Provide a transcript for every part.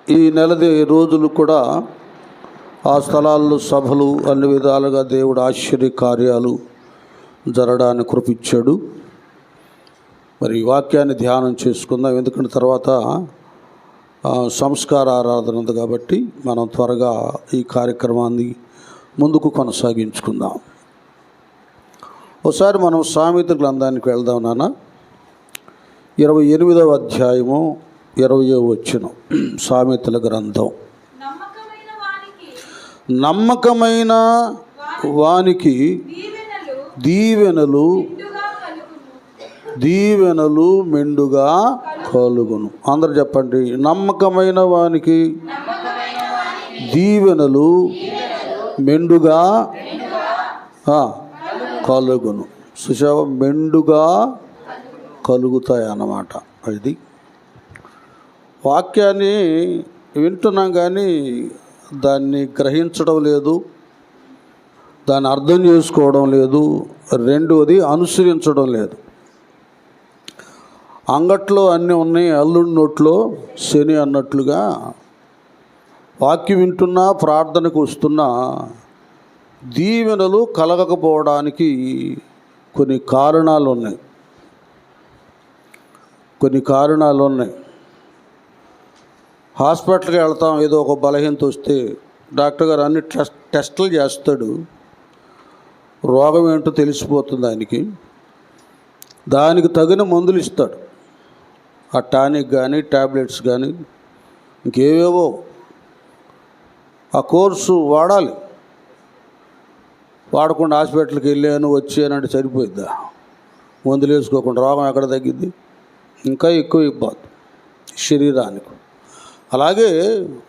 ఈ నెలది రోజులు కూడా ఆ స్థలాల్లో సభలు అన్ని విధాలుగా దేవుడు ఆశ్చర్య కార్యాలు జరగడానికి కృపించాడు. మరి ఈ వాక్యాన్ని ధ్యానం చేసుకుందాం. ఎందుకంటే తర్వాత సంస్కార ఆరాధన ఉంది కాబట్టి మనం త్వరగా ఈ కార్యక్రమాన్ని ముందుకు కొనసాగించుకుందాం. ఒకసారి మనం సామెతల గ్రంథానికి వెళ్దాం నాన్న. 28వ అధ్యాయము 20వ వచనం. సామెతల గ్రంథం. నమ్మకమైన వానికి దీవెనలు మెండుగా కలుగును. అందరు చెప్పండి, నమ్మకమైన వానికి దీవెనలు మెండుగా కలుగును. సుశవ మెండుగా కలుగుతాయి అన్నమాట. ఇది వాక్యాన్ని వింటున్నాం కానీ దాన్ని గ్రహించడం లేదు, దాన్ని అర్థం చేసుకోవడం లేదు, రెండవది అనుసరించడం లేదు. అంగట్లో అన్నీ ఉన్నాయి, అల్లుడి నోట్లో శని అన్నట్లుగా వాక్యం వింటున్నా ప్రార్థనకు వస్తున్నా దీవెనలు కలగకపోవడానికి కొన్ని కారణాలు ఉన్నాయి. హాస్పిటల్కి వెళ్తాం, ఏదో ఒక బలహీనత వస్తే డాక్టర్ గారు అన్ని టెస్టులు చేస్తాడు, రోగం ఏంటో తెలిసిపోతుంది ఆయనకి, దానికి తగిన మందులు ఇస్తాడు. ఆ టానిక్ కానీ ట్యాబ్లెట్స్ కానీ ఇంకేవేవో ఆ కోర్సు వాడాలి. వాడకుండా హాస్పిటల్కి వెళ్ళాను వచ్చానంటే సరిపోయిద్దా? మందులు వేసుకోకుండా రోగం ఎక్కడ తగ్గిద్ది? ఇంకా ఎక్కువ ఇబ్బంది శరీరానికి. అలాగే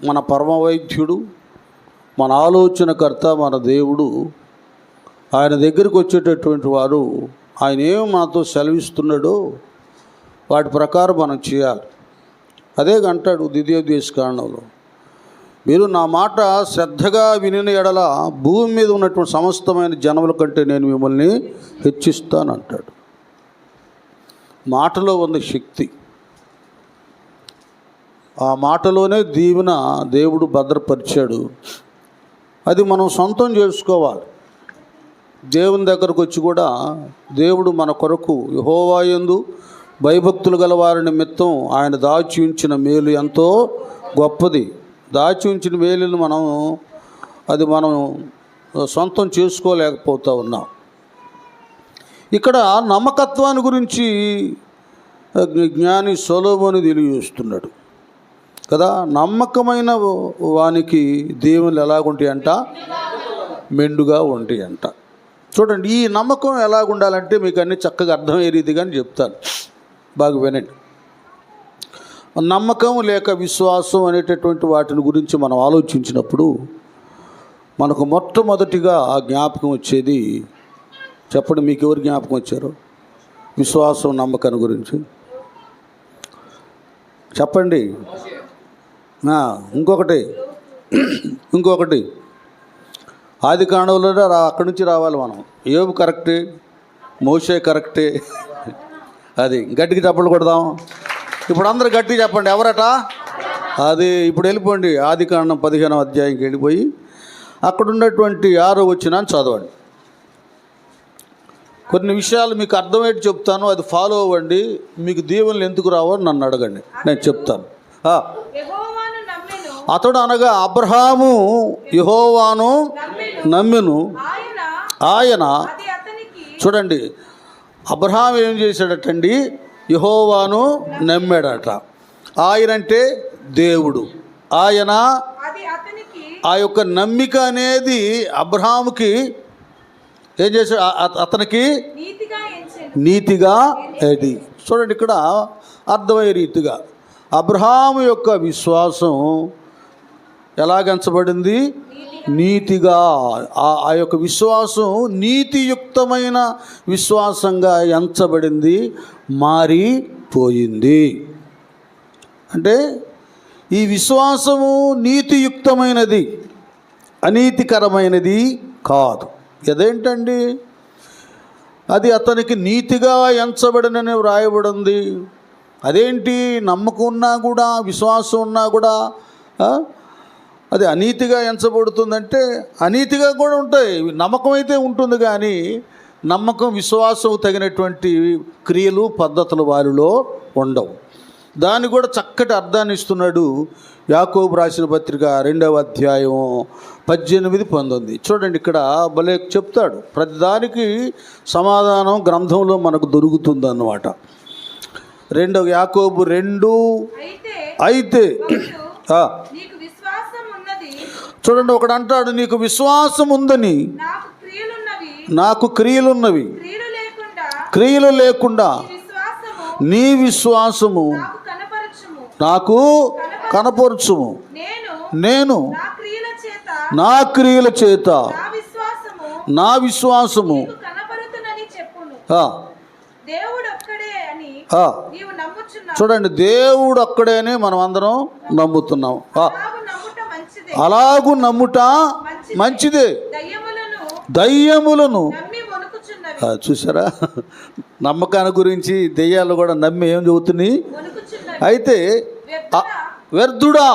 మన పరమ వైద్యుడు, మన ఆలోచనకర్త, మన దేవుడు, ఆయన దగ్గరికి వచ్చేటటువంటి వారు ఆయన ఏమి మనతో సెలవిస్తున్నాడో వాటి ప్రకారం మనం చేయాలి. అదే అంటాడు ద్వితీయోపదేశ కాండంలో, మీరు నా మాట శ్రద్ధగా వినిన ఎడల భూమి మీద ఉన్నటువంటి సమస్తమైన జనముల కంటే నేను మిమ్మల్ని హెచ్చిస్తానంటాడు. మాటలో ఉన్న శక్తి, ఆ మాటలోనే దీవెన దేవుడు భద్రపరిచాడు. అది మనం సొంతం చేసుకోవాలి. దేవుని దగ్గరకు వచ్చి కూడా దేవుడు మన కొరకు యెహోవా యందు భయభక్తులు గల వారి నిమిత్తం ఆయన దాచి ఉంచిన మేలు ఎంతో గొప్పది. దాచి ఉంచిన మేలును మనం సొంతం చేసుకోలేకపోతూ ఉన్నాం. ఇక్కడ నమ్మకత్వాన్ని గురించి జ్ఞాని సొలొమోను తెలియజేస్తున్నాడు కదా. నమ్మకమైన వానికి దేవుళ్ళు ఎలాగుంటాయంట? మెండుగా ఉంటాయంట. చూడండి, ఈ నమ్మకం ఎలాగుండాలంటే మీకు అన్నీ చక్కగా అర్థమయ్యే రీతిగా చెప్తాను, బాగా వినండి. నమ్మకం లేక విశ్వాసం అనేటటువంటి వాటిని గురించి మనం ఆలోచించినప్పుడు మనకు మొట్టమొదటిగా జ్ఞాపకం వచ్చేది, చెప్పండి మీకు ఎవరు జ్ఞాపకం వచ్చారు? విశ్వాసం నమ్మకాన్ని గురించి చెప్పండి. ఇంకొకటి ఆది కాండంలో అక్కడి నుంచి రావాలి మనం. యోబు కరెక్టే, మోషే కరెక్టే. అది గట్టిగా చప్పట్లు కొడదాం. ఇప్పుడు అందరు గట్టిగా చెప్పండి, ఎవరట? అది ఇప్పుడు వెళ్ళిపోండి ఆది కాండం 15వ అధ్యాయంకి వెళ్ళిపోయి అక్కడ ఉన్నటువంటి 6వ వచనాన్ని చదవండి. కొన్ని విషయాలు మీకు అర్థమయ్యేటి చెప్తాను, అది ఫాలో అవ్వండి. మీకు దీవెనలు ఎందుకు రావో నన్ను అడగండి, నేను చెప్తాను. అతడు అనగా అబ్రహాము యెహోవాను నమ్మెను, ఆయన చూడండి, అబ్రహాం ఏం చేశాడటండి? యెహోవాను నమ్మాడట. ఆయన అంటే దేవుడు. ఆయన ఆ యొక్క నమ్మిక అనేది అబ్రహాముకి ఏం చేశాడు? అతనికి నీతిగా అది చూడండి, ఇక్కడ అర్థమయ్యే రీతిగా అబ్రహాము యొక్క విశ్వాసం ఎలాగెంచబడింది? నీతిగా. ఆ యొక్క విశ్వాసం నీతియుక్తమైన విశ్వాసంగా ఎంచబడింది, మారిపోయింది. అంటే ఈ విశ్వాసము నీతియుక్తమైనది, అనీతికరమైనది కాదు. అదేంటండి? అది అతనికి నీతిగా ఎంచబడినని వ్రాయబడింది. అదేంటి? నమ్మకం ఉన్నా కూడా, విశ్వాసం ఉన్నా కూడా అది అనీతిగా ఎంచబడుతుందంటే అనీతిగా కూడా ఉంటాయి. నమ్మకం అయితే ఉంటుంది, కానీ నమ్మకం విశ్వాసం తగినటువంటి క్రియలు పద్ధతులు వారిలో ఉండవు. దాన్ని కూడా చక్కటి అర్థాన్ని ఇస్తున్నాడు యాకోబు రాసిన పత్రిక 2వ అధ్యాయం 18-19. చూడండి, ఇక్కడ భలే చెప్తాడు. ప్రతిదానికి సమాధానం గ్రంథంలో మనకు దొరుకుతుంది అన్నమాట. యాకోబు 2 అయితే చూడండి, ఒకడు అంటాడు, నీకు విశ్వాసం ఉందని, నాకు క్రియలున్నవి, క్రియలు లేకుండా నీ విశ్వాసము నాకు కనపరచుము. నేను నా క్రియల చేత నా విశ్వాసము చూడండి, దేవుడు ఒక్కడే అని మనం అందరం నమ్ముతున్నాం. అలాగూ నమ్ముట మంచిదే. దయ్యములను చూసారా, నమ్మకాన్ని గురించి దెయ్యాలు కూడా నమ్మి ఏం చెబుతున్నాయి? అయితే వ్యర్థుడా,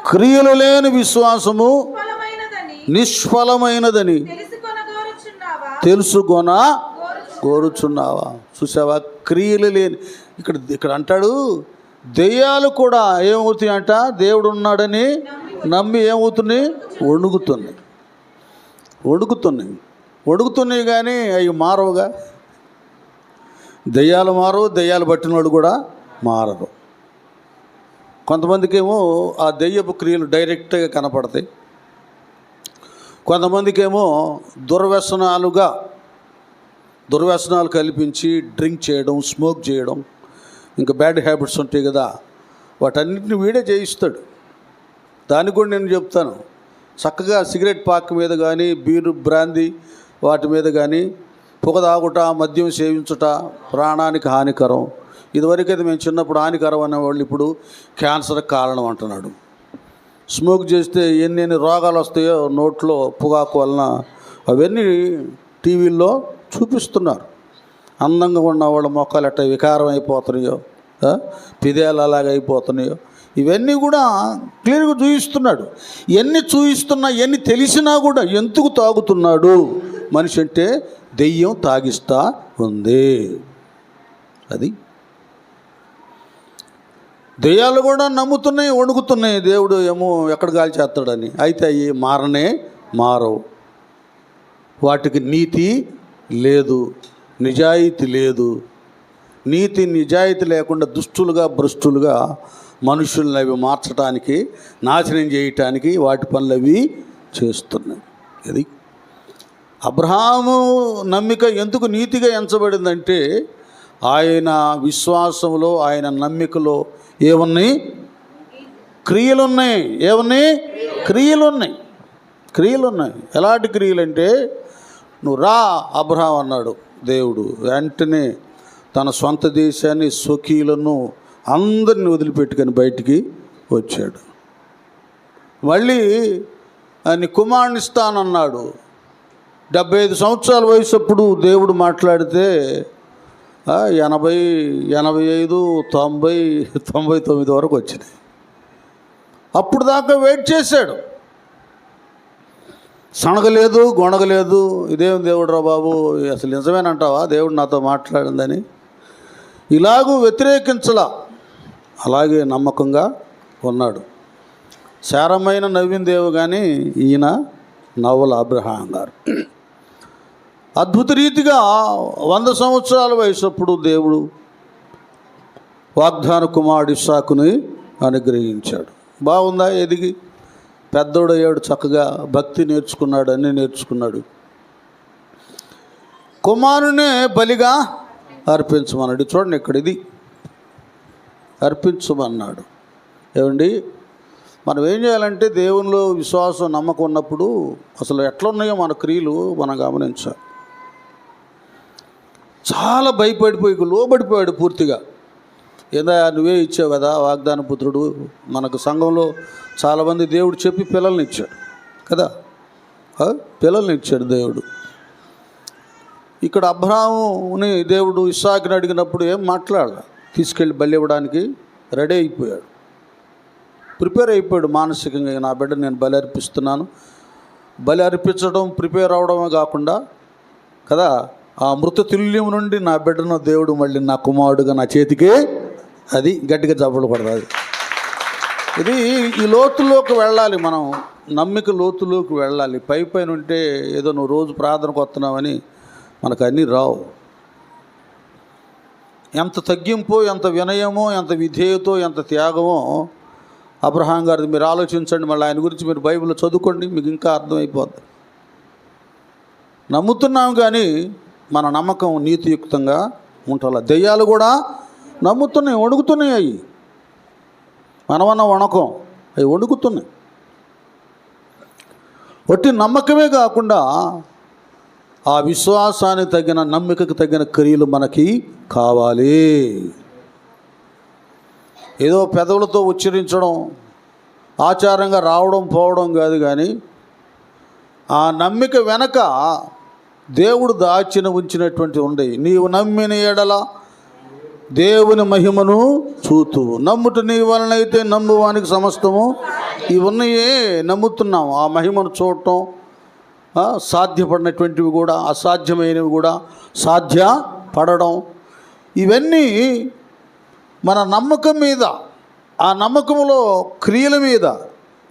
క్రియలు లేని విశ్వాసము నిష్ఫలమైనదని తెలుసుకొన కోరుచున్నావా? చూసావా, క్రియలు లేని. ఇక్కడ అంటాడు, దెయ్యాలు కూడా ఏమవుతాయి అంట, దేవుడు ఉన్నాడని నమ్మి ఏమవుతున్నాయి? వణుకుతున్నాయి కానీ అవి మారవుగా. దెయ్యాలు మారవు, దెయ్యాలు పట్టినవాడు కూడా మారరు. కొంతమందికి ఏమో ఆ దెయ్యపు క్రియలు డైరెక్ట్గా కనపడతాయి, కొంతమందికి ఏమో దుర్వ్యసనాలు కల్పించి డ్రింక్ చేయడం, స్మోక్ చేయడం, ఇంకా బ్యాడ్ హ్యాబిట్స్ ఉంటాయి కదా, వాటన్నిటిని వీడే చేయిస్తాడు. దానికి కూడా నేను చెప్తాను, చక్కగా సిగరెట్ పాక్ మీద కానీ, బీరు బ్రాందీ వాటి మీద కానీ, పొగ తాగుట, మద్యం సేవించుట ప్రాణానికి హానికరం. ఇదివరకైతే మేము చిన్నప్పుడు హానికరం అనేవాళ్ళు ఇప్పుడు క్యాన్సర్కి కారణం అంటున్నాడు. స్మోక్ చేస్తే ఎన్ని రోగాలు వస్తాయో నోట్లో పొగాకు వలన, అవన్నీ టీవీల్లో చూపిస్తున్నారు. అందంగా ఉన్న వాళ్ళ మొక్కలు ఎట్ట వికారం అయిపోతున్నాయో, పిదేలు అలాగ అయిపోతున్నాయో, ఇవన్నీ కూడా క్లియర్గా చూపిస్తున్నాడు. ఎన్ని తెలిసినా కూడా ఎందుకు తాగుతున్నాడు మనిషి అంటే, దెయ్యం తాగిస్తా ఉంది. అది దెయ్యాలు కూడా నమ్ముతున్నాయి, వణుకుతున్నాయి, దేవుడు ఏమో ఎక్కడ గాలి చేస్తాడని. అయితే అవి మారవు. వాటికి నీతి లేదు, నిజాయితీ లేదు. నీతి నిజాయితీ లేకుండా దుష్టులుగా భ్రష్టులుగా మనుషులను అవి మార్చడానికి, నాశనం చేయటానికి వాటి పనులు అవి చేస్తున్నాయి. అది అబ్రహాము నమ్మిక ఎందుకు నీతిగా ఎంచబడిందంటే, ఆయన విశ్వాసంలో, ఆయన నమ్మికలో ఏమున్నాయి? క్రియలున్నాయి. క్రియలున్నాయి. ఎలాంటి క్రియలు అంటే, నువ్వు రా అబ్రహాం అన్నాడు దేవుడు. వెంటనే తన సొంత దేశాన్ని, స్వకీయులను అందరిని వదిలిపెట్టుకొని బయటికి వచ్చాడు. మళ్ళీ నీ కుమారుని ఇస్తానన్నాడు. 75 సంవత్సరాల వయసు అప్పుడు దేవుడు మాట్లాడితే 80, 85, 90, 99 వరకు వచ్చినాయి. అప్పుడు దాకా వెయిట్ చేశాడు. సనగలేదు, గొనగలేదు. ఇదేం దేవుడు రా బాబు, అసలు నిజమేనంటావా దేవుడు నాతో మాట్లాడిందని? ఇలాగూ వ్యతిరేకించలా, అలాగే నమ్మకంగా ఉన్నాడు. శారమైన నవ్విందేవు కానీ ఈయన నవ్వల అబ్రహాం గారు. అద్భుత రీతిగా 100 సంవత్సరాల వయసప్పుడు దేవుడు వాగ్దాన కుమారుడు ఇస్సాకుని అనుగ్రహించాడు. బాగుందా? ఎదిగి పెద్దోడయ్యాడు, చక్కగా భక్తి నేర్చుకున్నాడు, అన్నీ నేర్చుకున్నాడు. కుమారునే బలిగా అర్పించమన్నాడు. చూడండి, ఇక్కడ ఇది అర్పించమన్నాడు. ఏమండి, మనం ఏం చేయాలంటే దేవునిలో విశ్వాసం, నమ్మకం ఉన్నప్పుడు అసలు ఎట్లున్నాయో మన క్రియలు మనం గమనించాలి. చాలా భయపడిపోయి లోబడిపోయాడు పూర్తిగా. ఏదా నువ్వే ఇచ్చావు కదా వాగ్దాన పుత్రుడు. మనకు సంఘంలో చాలామంది దేవుడు చెప్పి పిల్లల్ని ఇచ్చాడు కదా, పిల్లల్ని ఇచ్చాడు దేవుడు. ఇక్కడ అబ్రహాముని దేవుడు ఇస్సాకుని అడిగినప్పుడు ఏం మాట్లాడాల, తీసుకెళ్ళి బలి ఇవ్వడానికి రెడీ అయిపోయాడు. ప్రిపేర్ అయిపోయాడు మానసికంగా. నా బిడ్డ నేను బలి అర్పిస్తున్నాను. బలి అర్పించడం ప్రిపేర్ అవడమే కాకుండా కదా, ఆ మృతతుల్యం నుండి నా బిడ్డను దేవుడు మళ్ళీ నా కుమారుడుగా నా చేతికి, అది గట్టిగా జబ్బలు పడుతుంది. ఇది ఈ లోతుల్లోకి వెళ్ళాలి, మనం నమ్మిక లోతులోకి వెళ్ళాలి. పైన ఉంటే ఏదో నువ్వు రోజు ప్రార్థనకు వస్తున్నావని మనకు అన్నీ రావు. ఎంత తగ్గింపో, ఎంత వినయమో, ఎంత విధేయతో, ఎంత త్యాగమో అబ్రహాం గారిది మీరు ఆలోచించండి. మళ్ళీ ఆయన గురించి మీరు బైబిల్లో చదువుకోండి, మీకు ఇంకా అర్థమైపోద్ది. నమ్ముతున్నాం కానీ మన నమ్మకం నీతియుక్తంగా ఉండాలి. దెయ్యాలు కూడా నమ్ముతున్నాయి, వణుకుతున్నాయి. అవి మనమన్న వణకం, అవి వణుకుతున్నాయి. ఒట్టి నమ్మకమే కాకుండా ఆ విశ్వాసానికి తగిన, నమ్మికకు తగిన క్రియలు మనకి కావాలి. ఏదో పెదవులతో ఉచ్చరించడం, ఆచారంగా రావడం పోవడం కాదు, కానీ ఆ నమ్మిక వెనక దేవుడు ఉంచినటువంటి ఉండేవి. నీవు నమ్మిన ఎడల దేవుని మహిమను చూతు, నమ్ముట నీ వలనైతే నమ్మువానికి సమస్తము. ఇవన్నయే నమ్ముతున్నాం. ఆ మహిమను చూడటం, సాధ్యపడినటువంటివి కూడా, అసాధ్యమైనవి కూడా సాధ్యపడడం, ఇవన్నీ మన నమ్మకం మీద, ఆ నమ్మకంలో క్రియల మీద,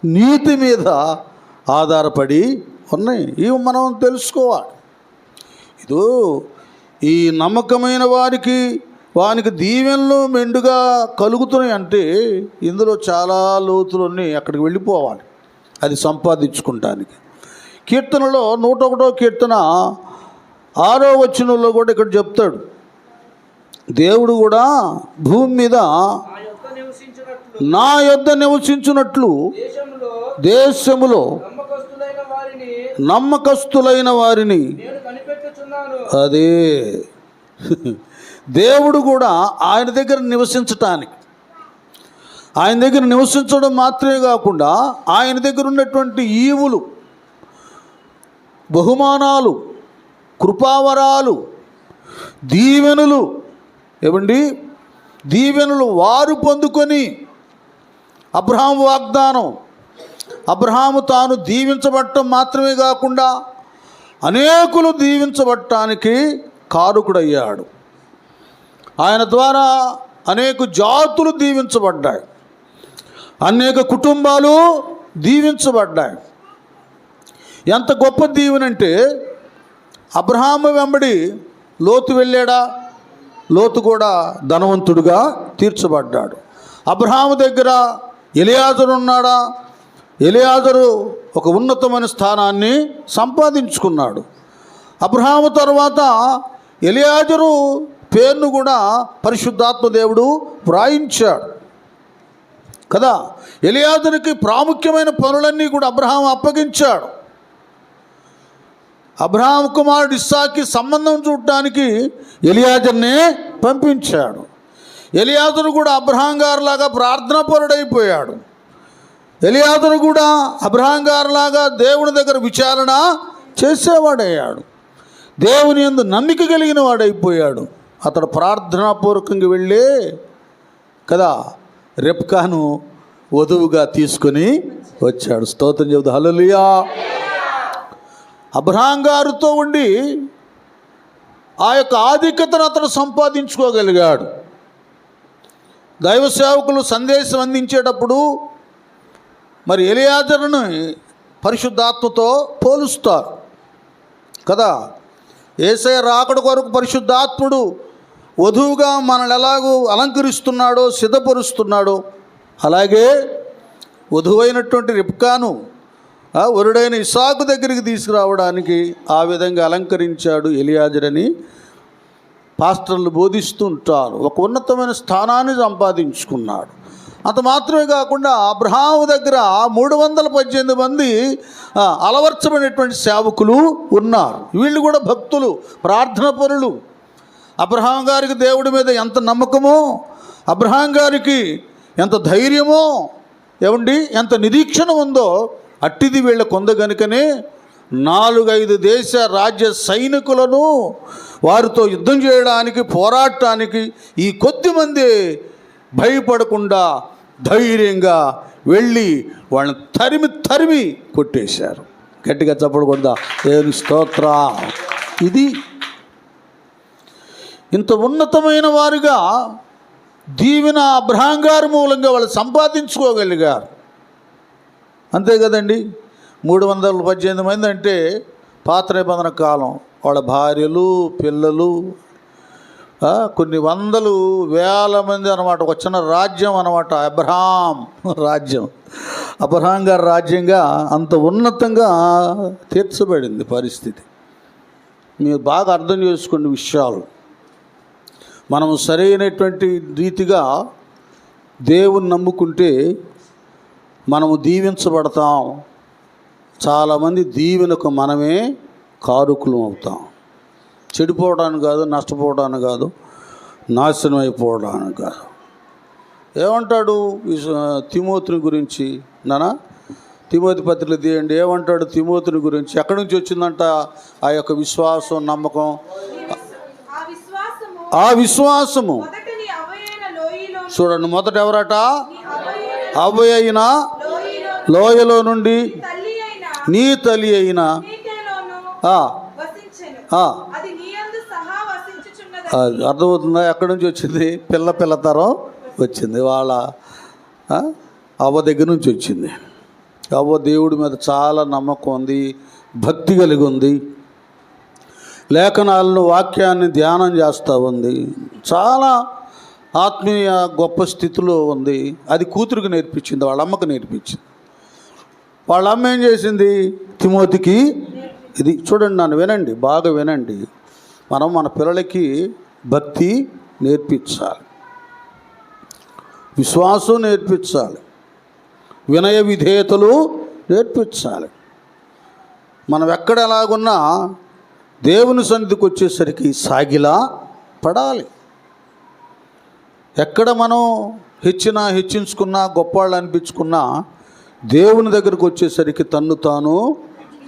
నీతి మీద ఆధారపడి ఉన్నాయి. ఇవి మనం తెలుసుకోవాలి. ఇదో ఈ నమ్మకమైన వానికి దీవెనలు మెండుగా కలుగుతున్నాయి అంటే ఇందులో చాలా లోతులన్నీ అక్కడికి వెళ్ళిపోవాలి, అది సంపాదించుకుంటానికి. కీర్తనలో 101వ కీర్తన 6వ వచనంలో కూడా ఇక్కడ చెప్తాడు, దేవుడు కూడా భూమి మీద నా యొద్ద నివసించున్నట్లు దేశములో నమ్మకస్తులైన వారిని, అదే దేవుడు కూడా ఆయన దగ్గర నివసించటానికి, ఆయన దగ్గర నివసించడం మాత్రమే కాకుండా ఆయన దగ్గర ఉన్నటువంటి ఈవులు, బహుమానాలు, కృపావరాలు, దీవెనలు, ఏమండి దీవెనలు వారు పొందుకొని, అబ్రహాము వాగ్దానం, అబ్రహాము తాను దీవించబడటం మాత్రమే కాకుండా అనేకులు దీవించబడటానికి కారకుడయ్యాడు. ఆయన ద్వారా అనేక జాతులు దీవించబడ్డాయి, అనేక కుటుంబాలు దీవించబడ్డాయి. ఎంత గొప్ప దీవెనంటే, అబ్రహాము వెంబడి లోతు వెళ్ళాడా, లోతు కూడా ధనవంతుడుగా తీర్చబడ్డాడు. అబ్రహాము దగ్గర ఎలియాజరు ఉన్నాడా, ఎలియాజరు ఒక ఉన్నతమైన స్థానాన్ని సంపాదించుకున్నాడు. అబ్రహాము తర్వాత ఎలియాజరు పేరును కూడా పరిశుద్ధాత్మ దేవుడు వ్రాయించాడు కదా. ఎలియాజరుకి ప్రాముఖ్యమైన పనులన్నీ కూడా అబ్రహాము అప్పగించాడు. అబ్రహాము కుమారుడు ఇస్సాకి సంబంధం చూడటానికి ఎలియాజర్నే పంపించాడు. ఎలియాజరు కూడా అబ్రహాం గారిలాగా ప్రార్థనాపరుడైపోయాడు. ఎలియాజరు కూడా అబ్రహాం గారిలాగా దేవుని దగ్గర విచారణ చేసేవాడయ్యాడు. దేవుని యందు నమ్మిక కలిగిన వాడైపోయాడు. అతడు ప్రార్థనాపూర్వకంగా వెళ్ళే కదా రెబ్కాను వధువుగా తీసుకొని వచ్చాడు. స్తోత్రం చెబుతూ హల్లెలూయా. అబ్రహాం గారితో ఉండి ఆ యొక్క ఆధిక్యతను అతడు సంపాదించుకోగలిగాడు. దైవ సేవకులు సందేశం అందించేటప్పుడు మరి ఎలియాజరుని పరిశుద్ధాత్మతో పోలుస్తారు కదా. యేసయ్య రాకడ కొరకు పరిశుద్ధాత్ముడు వధువుగా మనల్ని ఎలాగూ అలంకరిస్తున్నాడో, సిద్ధపరుస్తున్నాడో, అలాగే వధువైనటువంటి రిబ్కాను వరుడైన ఇస్సాకు దగ్గరికి తీసుకురావడానికి ఆ విధంగా అలంకరించాడు ఎలియాజరని పాస్టర్లు బోధిస్తూ ఉంటారు. ఒక ఉన్నతమైన స్థానాన్ని సంపాదించుకున్నాడు. అంత మాత్రమే కాకుండా అబ్రహాము దగ్గర 318 మంది అలవర్చబడినటువంటి సేవకులు ఉన్నారు. వీళ్ళు కూడా భక్తులు, ప్రార్థన పరులు. అబ్రహాం గారికి దేవుడి మీద ఎంత నమ్మకమో, అబ్రహాం గారికి ఎంత ధైర్యమో, ఏమండి ఎంత నిరీక్షణ ఉందో అట్టిది వీళ్ళ కొంద గనుకనే 4-5 దేశ రాజ్య సైనికులను వారితో యుద్ధం చేయడానికి, పోరాటానికి ఈ కొద్దిమంది భయపడకుండా ధైర్యంగా వెళ్ళి వాళ్ళని తరిమి కొట్టేశారు. గట్టిగా చప్పుడు కొడదా దేవుని స్తోత్ర. ఇది ఇంత ఉన్నతమైన వారుగా దీవెన అబ్రహాం గారి మూలంగా వాళ్ళు సంపాదించుకోగలిగారు. అంతే కదండి. 318 మంది అంటే పాత నిబంధన కాలం. వాళ్ళ భార్యలు, పిల్లలు, కొన్ని వందలు వేల మంది అన్నమాట. ఒక చిన్న రాజ్యం అన్నమాట. అబ్రహాం రాజ్యం, అబ్రహాం గారి రాజ్యంగా అంత ఉన్నతంగా తీర్చబడింది పరిస్థితి. మీరు బాగా అర్థం చేసుకోండి విషయాలు. మనము సరైనటువంటి రీతిగా దేవుని నమ్ముకుంటే మనము దీవించబడతాం. చాలామంది దీవెనకు మనమే కారుకులం అవుతాం. చెడిపోవడానికి కాదు, నష్టపోవడానికి కాదు, నాశనం అయిపోవడానికి కాదు. ఏమంటాడు తిమోతిని గురించి? తిమోతి పత్రిక తీయండి. ఏమంటాడు తిమోతిని గురించి? ఎక్కడి నుంచి వచ్చిందంట ఆ యొక్క విశ్వాసం, నమ్మకం? ఆ విశ్వాసము చూడండి. మొదట ఎవరట? అవ్వయ అయిన లోయలో నుండి నీ తల్లి అయిన అర్థమవుతుందా? ఎక్కడి నుంచి వచ్చింది? పిల్ల తరం వచ్చింది. వాళ్ళ అవ్వ దగ్గర నుంచి వచ్చింది. అవ్వ దేవుడి మీద చాలా నమ్మకం ఉంది, భక్తి కలిగి ఉంది, లేఖనాలను, వాక్యాన్ని ధ్యానం చేస్తూ ఉంది, చాలా ఆత్మీయ గొప్ప స్థితిలో ఉంది. అది కూతురికి నేర్పించింది, వాళ్ళ అమ్మకు నేర్పించింది. వాళ్ళ అమ్మ ఏం చేసింది? తిమోతికి ఇది చూడండి, నన్ను వినండి, బాగా వినండి. మనం మన పిల్లలకి భక్తి నేర్పించాలి, విశ్వాసం నేర్పించాలి, వినయ విధేయతలు నేర్పించాలి. మనం ఎక్కడ ఎలాగున్నా దేవుని సన్నిధికి వచ్చేసరికి సాగిలా పడాలి. ఎక్కడ మనం హెచ్చించుకున్నా, గొప్పవాళ్ళు అనిపించుకున్నా, దేవుని దగ్గరకు వచ్చేసరికి తన్ను తాను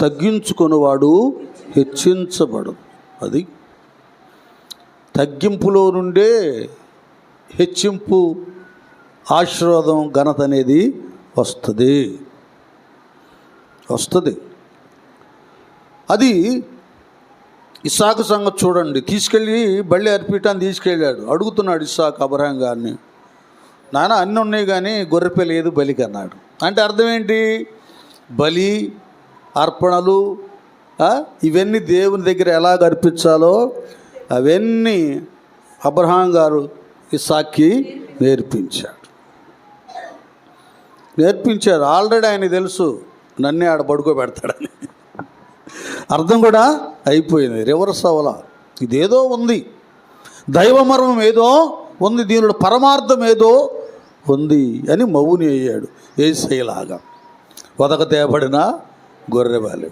తగ్గించుకునేవాడు హెచ్చించబడు. అది తగ్గింపులో నుండే హెచ్చింపు, ఆశీర్వాదం, ఘనత అనేది వస్తుంది. అది ఇస్సాకు సంగతి చూడండి. తీసుకెళ్ళి బళ్ళి అర్పీటాన్ని తీసుకెళ్ళాడు. అడుగుతున్నాడు ఇస్సాకు అబ్రహాం గారిని, నాన్న అన్నీ ఉన్నాయి కానీ గొర్రెపిల్ల లేదు బలికి అన్నాడు. అంటే అర్థం ఏంటి? బలి, అర్పణలు ఇవన్నీ దేవుని దగ్గర ఎలాగ అర్పించాలో అవన్నీ అబ్రహాం గారు ఇస్సాక్కి నేర్పించారు. ఆల్రెడీ ఆయన తెలుసు నన్నే ఆడ పడుకోబెడతాడని. అర్థం కూడా అయిపోయింది. రివర్స్ అవ్వాల. ఇదేదో ఉంది, దైవమర్మం ఏదో ఉంది, దీనిలో పరమార్థం ఏదో ఉంది అని మౌని అయ్యాడు. యేసయ్యలాగా వదక తేబడిన గొర్రెబాలి.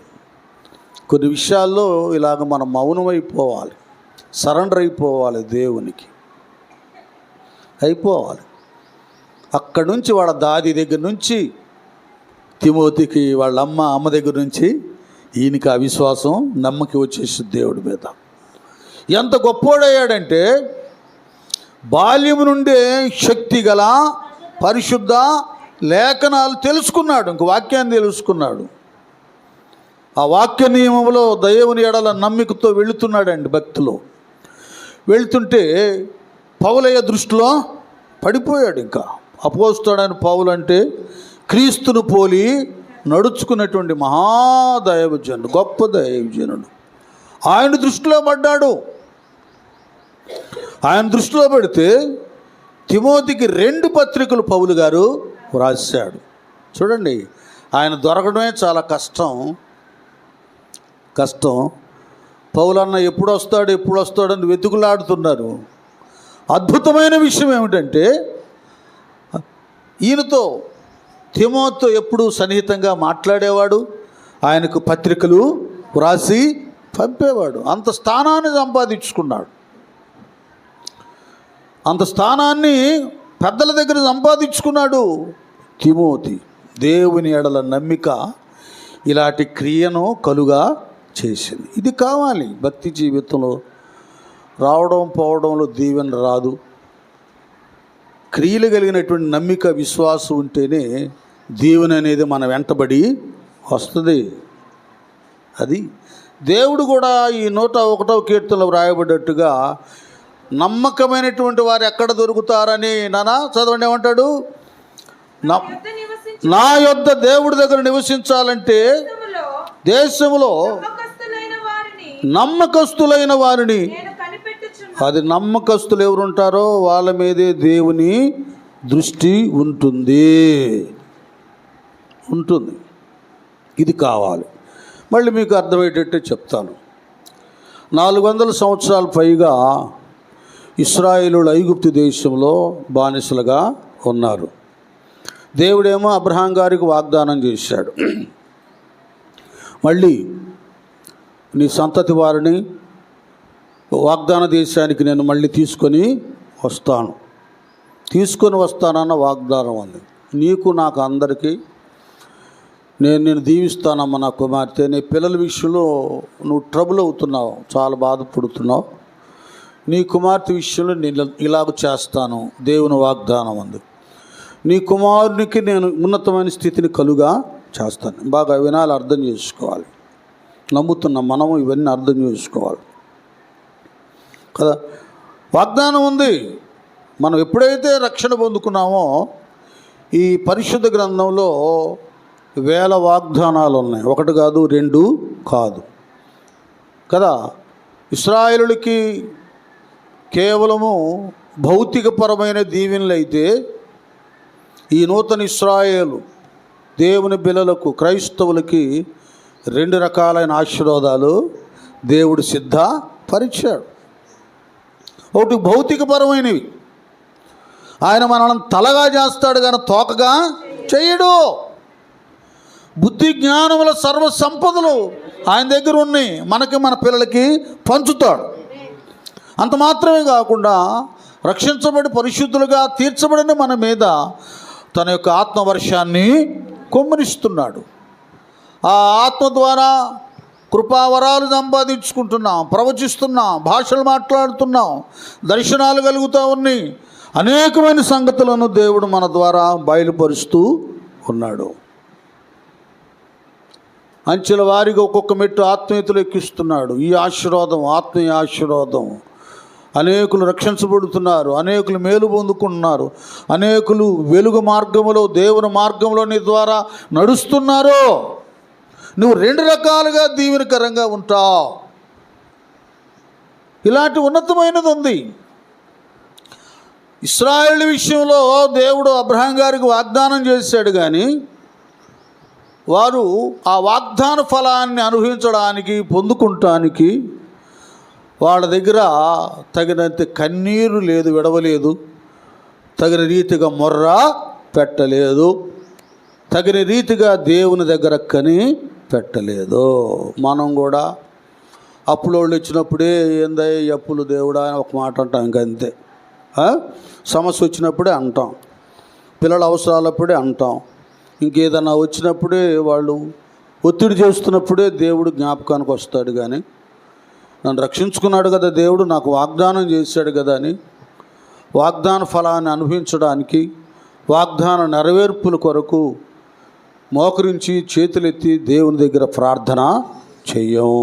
కొన్ని విషయాల్లో ఇలాగ మనం మౌనమైపోవాలి, సరెండర్ అయిపోవాలి, దేవునికి అయిపోవాలి. అక్కడి నుంచి వాళ్ళ దాది దగ్గర నుంచి తిమోతికి వాళ్ళ అమ్మ దగ్గర నుంచి ఈయనకి ఆ విశ్వాసం, నమ్మకి వచ్చేసి దేవుడి మీద. ఎంత గొప్పోడయ్యాడంటే బాల్యం నుండే శక్తి గల పరిశుద్ధ లేఖనాలు తెలుసుకున్నాడు. ఇంక వాక్యాన్ని తెలుసుకున్నాడు. ఆ వాక్య నియమంలో దేవుని ఎడల నమ్మికతో వెళుతున్నాడండి. భక్తిలో వెళుతుంటే పౌలయ్య దృష్టిలో పడిపోయాడు. ఇంకా అపోస్తలుడైన పౌలు అంటే క్రీస్తును పోలి నడుచుకున్నటువంటి మహాదైవజనుడు, గొప్ప దైవజనుడు. ఆయన దృష్టిలో పడ్డాడు. ఆయన దృష్టిలో పెడితే తిమోతికి 2 పత్రికలు పౌలు గారు రాశాడు. చూడండి, ఆయన దొరకడమే చాలా కష్టం. పౌలన్న ఎప్పుడు వస్తాడని వెతుకులాడుతున్నారు. అద్భుతమైన విషయం ఏమిటంటే ఈయనతో తిమోతితో ఎప్పుడు సన్నిహితంగా మాట్లాడేవాడు, ఆయనకు పత్రికలు వ్రాసి పంపేవాడు. అంత స్థానాన్ని సంపాదించుకున్నాడు. అంత స్థానాన్ని పెద్దల దగ్గర సంపాదించుకున్నాడు తిమోతి. దేవుని ఎడల నమ్మిక ఇలాంటి క్రియను కలుగా చేసింది. ఇది కావాలి. భక్తి జీవితంలో రావడం పోవడంలో దీవెన రాదు. క్రియలు కలిగినటువంటి నమ్మిక, విశ్వాసం ఉంటేనే దీవెన అనేది మన వెంటబడి వస్తుంది. అది దేవుడు కూడా ఈ 101వ కీర్తనలో వ్రాయబడ్డట్టుగా నమ్మకమైనటువంటి వారు ఎక్కడ దొరుకుతారని నానా చదవండి, ఏమంటాడు? నా యొద్ద దేవుడి దగ్గర నివసించాలంటే దేశంలో నమ్మకస్తులైన వారిని, అది నమ్మకస్తులు ఎవరుంటారో వాళ్ళ మీదే దేవుని దృష్టి ఉంటుంది. ఇది కావాలి. మళ్ళీ మీకు అర్థమయ్యేటట్టే చెప్తాను. 400 సంవత్సరాల పైగా ఇశ్రాయేలులు ఐగుప్తు దేశంలో బానిసలుగా ఉన్నారు. దేవుడేమో అబ్రహాం గారికి వాగ్దానం చేశాడు, మళ్ళీ నీ సంతతి వారిని వాగ్దాన దేశానికి నేను మళ్ళీ తీసుకొని వస్తానన్న వాగ్దానం ఉంది. నీకు నాకు అందరికీ నేను దీవిస్తానమ్మా నా కుమార్తె. నీ పిల్లల విషయంలో నువ్వు ట్రబుల్ అవుతున్నావు, చాలా బాధపడుతున్నావు. నీ కుమార్తె విషయంలో నేను ఇలాగ చేస్తాను, దేవుని వాగ్దానం ఉంది. నీ కుమారునికి నేను ఉన్నతమైన స్థితిని కలుగా చేస్తాను. బాగా వినాలి, అర్థం చేసుకోవాలి. నమ్ముతున్నాం మనము, ఇవన్నీ అర్థం చేసుకోవాలి కదా. వాగ్దానం ఉంది. మనం ఎప్పుడైతే రక్షణ పొందుకున్నామో ఈ పరిశుద్ధ గ్రంథంలో వేల వాగ్దానాలు ఉన్నాయి. 1 కాదు, 2 కాదు కదా. ఇశ్రాయేలులకి కేవలము భౌతికపరమైన దీవెనలు అయితే, ఈ నూతన ఇశ్రాయేలు దేవుని బిడ్డలకు క్రైస్తవులకి 2 రకాలైన ఆశీర్వాదాలు దేవుడు సిద్ధపరిచాడు. ఒకటి భౌతికపరమైనవి, ఆయన మనల్ని తలగా చేస్తాడు కానీ తోకగా చేయడు. బుద్ధి జ్ఞానముల సర్వ సంపదలు ఆయన దగ్గర ఉన్నాయి, మనకి మన పిల్లలకి పంచుతాడు. అంత మాత్రమే కాకుండా రక్షించబడి పరిశుద్ధులుగా తీర్చబడిన మన మీద తన యొక్క ఆత్మవర్షాన్ని కుమ్మరిస్తున్నాడు. ఆ ఆత్మ ద్వారా కృపావరాలు సంపాదించుకుంటున్నాం, ప్రవచిస్తున్నాం, భాషలు మాట్లాడుతున్నాం, దర్శనాలు కలుగుతూ ఉన్నాయి. అనేకమైన సంగతులను దేవుడు మన ద్వారా బయలుపరుస్తూ ఉన్నాడు. అంచెల వారిగా ఒక్కొక్క మెట్టు ఆత్మీయతలు ఎక్కిస్తున్నాడు. ఈ ఆశీర్వాదం ఆత్మీయ ఆశీర్వాదం. అనేకులు రక్షించబడుతున్నారు, అనేకులు మేలు పొందుకుంటున్నారు, అనేకులు వెలుగు మార్గంలో దేవుని మార్గంలో నీ ద్వారా నడుస్తున్నారు. నువ్వు 2 రకాలుగా దీవెనకరంగా ఉంటావు. ఇలాంటి ఉన్నతమైనది ఉంది. ఇశ్రాయేలు విషయంలో దేవుడు అబ్రహాం గారికి వాగ్దానం చేశాడు, కానీ వారు ఆ వాగ్దాన ఫలాన్ని అనుభవించడానికి పొందుకుంటానికి వాళ్ళ దగ్గర తగినంత కన్నీరు లేదు, విడవలేదు. తగిన రీతిగా మొర్ర పెట్టలేదు, తగిన రీతిగా దేవుని దగ్గర కని పెట్టలేదు. మనం కూడా అప్పులోళ్ళు ఇచ్చినప్పుడే ఏందయ్య అప్పులు దేవుడా అని ఒక మాట అంటాం, ఇంకంతే. సమస్య వచ్చినప్పుడే అంటాం, పిల్లల అవసరాలప్పుడే అంటాం, ఇంకేదన్నా వచ్చినప్పుడే వాళ్ళు ఒత్తిడి చేస్తున్నప్పుడే దేవుడు జ్ఞాపకానికి వస్తాడు. కానీ నన్ను రక్షించుకున్నాడు కదా దేవుడు, నాకు వాగ్దానం చేశాడు కదా అని వాగ్దాన ఫలాన్ని అనుభవించడానికి, వాగ్దాన నెరవేర్పుల కొరకు మోకరించి చేతులెత్తి దేవుని దగ్గర ప్రార్థన చెయ్యం.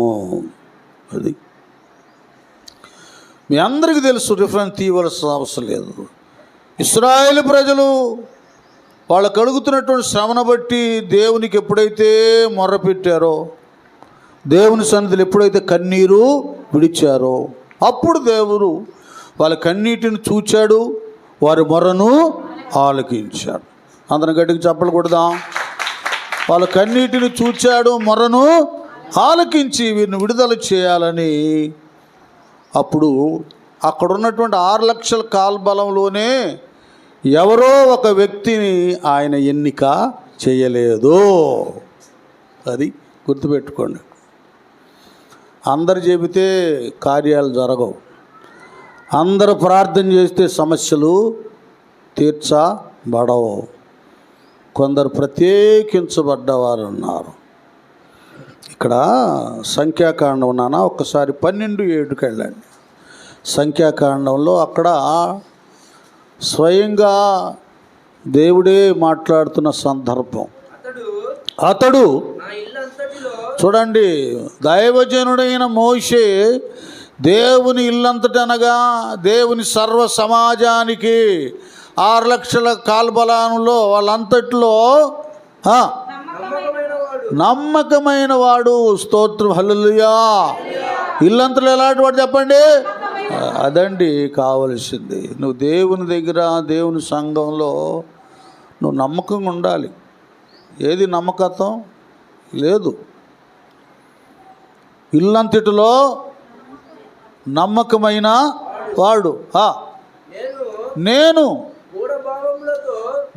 అది మీ అందరికీ తెలుసు, రిఫరెన్స్ తీయవలసిన అవసరం లేదు. ఇశ్రాయేలు ప్రజలు వాళ్ళు కలుగుతున్నటువంటి శ్రమను బట్టి దేవునికి ఎప్పుడైతే మొర్రపెట్టారో, దేవుని సన్నిధిలో ఎప్పుడైతే కన్నీరు విడిచారో, అప్పుడు దేవుడు వాళ్ళ కన్నీటిని చూచాడు, వారి మొర్రను ఆలకించాడు. అందరం గట్టిగా చప్పలు కొడదాం. వాళ్ళ కన్నీటిని చూచాడు, మొర్రను ఆలకించి వీరిని విడుదల చేయాలని. అప్పుడు అక్కడ ఉన్నటువంటి 6 లక్షల కాల్బలంలోనే ఎవరో ఒక వ్యక్తిని ఆయన ఎన్నిక చేయలేదు. అది గుర్తుపెట్టుకోండి. అందరు చెబితే కార్యాలు జరగవు, అందరూ ప్రార్థన చేస్తే సమస్యలు తీర్చబడవు. కొందరు ప్రత్యేకించబడ్డవారు ఉన్నారు. ఇక్కడ సంఖ్యాకాండం నాన్న ఒక్కసారి 12:7కి వెళ్ళండి. సంఖ్యాకాండంలో అక్కడ స్వయంగా దేవుడే మాట్లాడుతున్న సందర్భం. అతడు చూడండి, దైవజనుడైన మోషే దేవుని ఇల్లంతటి అనగా దేవుని సర్వ సమాజానికి 6 లక్షల కాల్బలానులో వాళ్ళంతట్లో నమ్మకమైన వాడు. స్తోత్రం, హల్లెలూయా. ఇల్లంతలో ఎలాంటి వాడు చెప్పండి? అదండి కావలసింది. నువ్వు దేవుని దగ్గర, దేవుని సంఘంలో నువ్వు నమ్మకంగా ఉండాలి. ఏది నమ్మకత్వం లేదు. ఇల్లంతటిలో నమ్మకమైన వాడు. నేను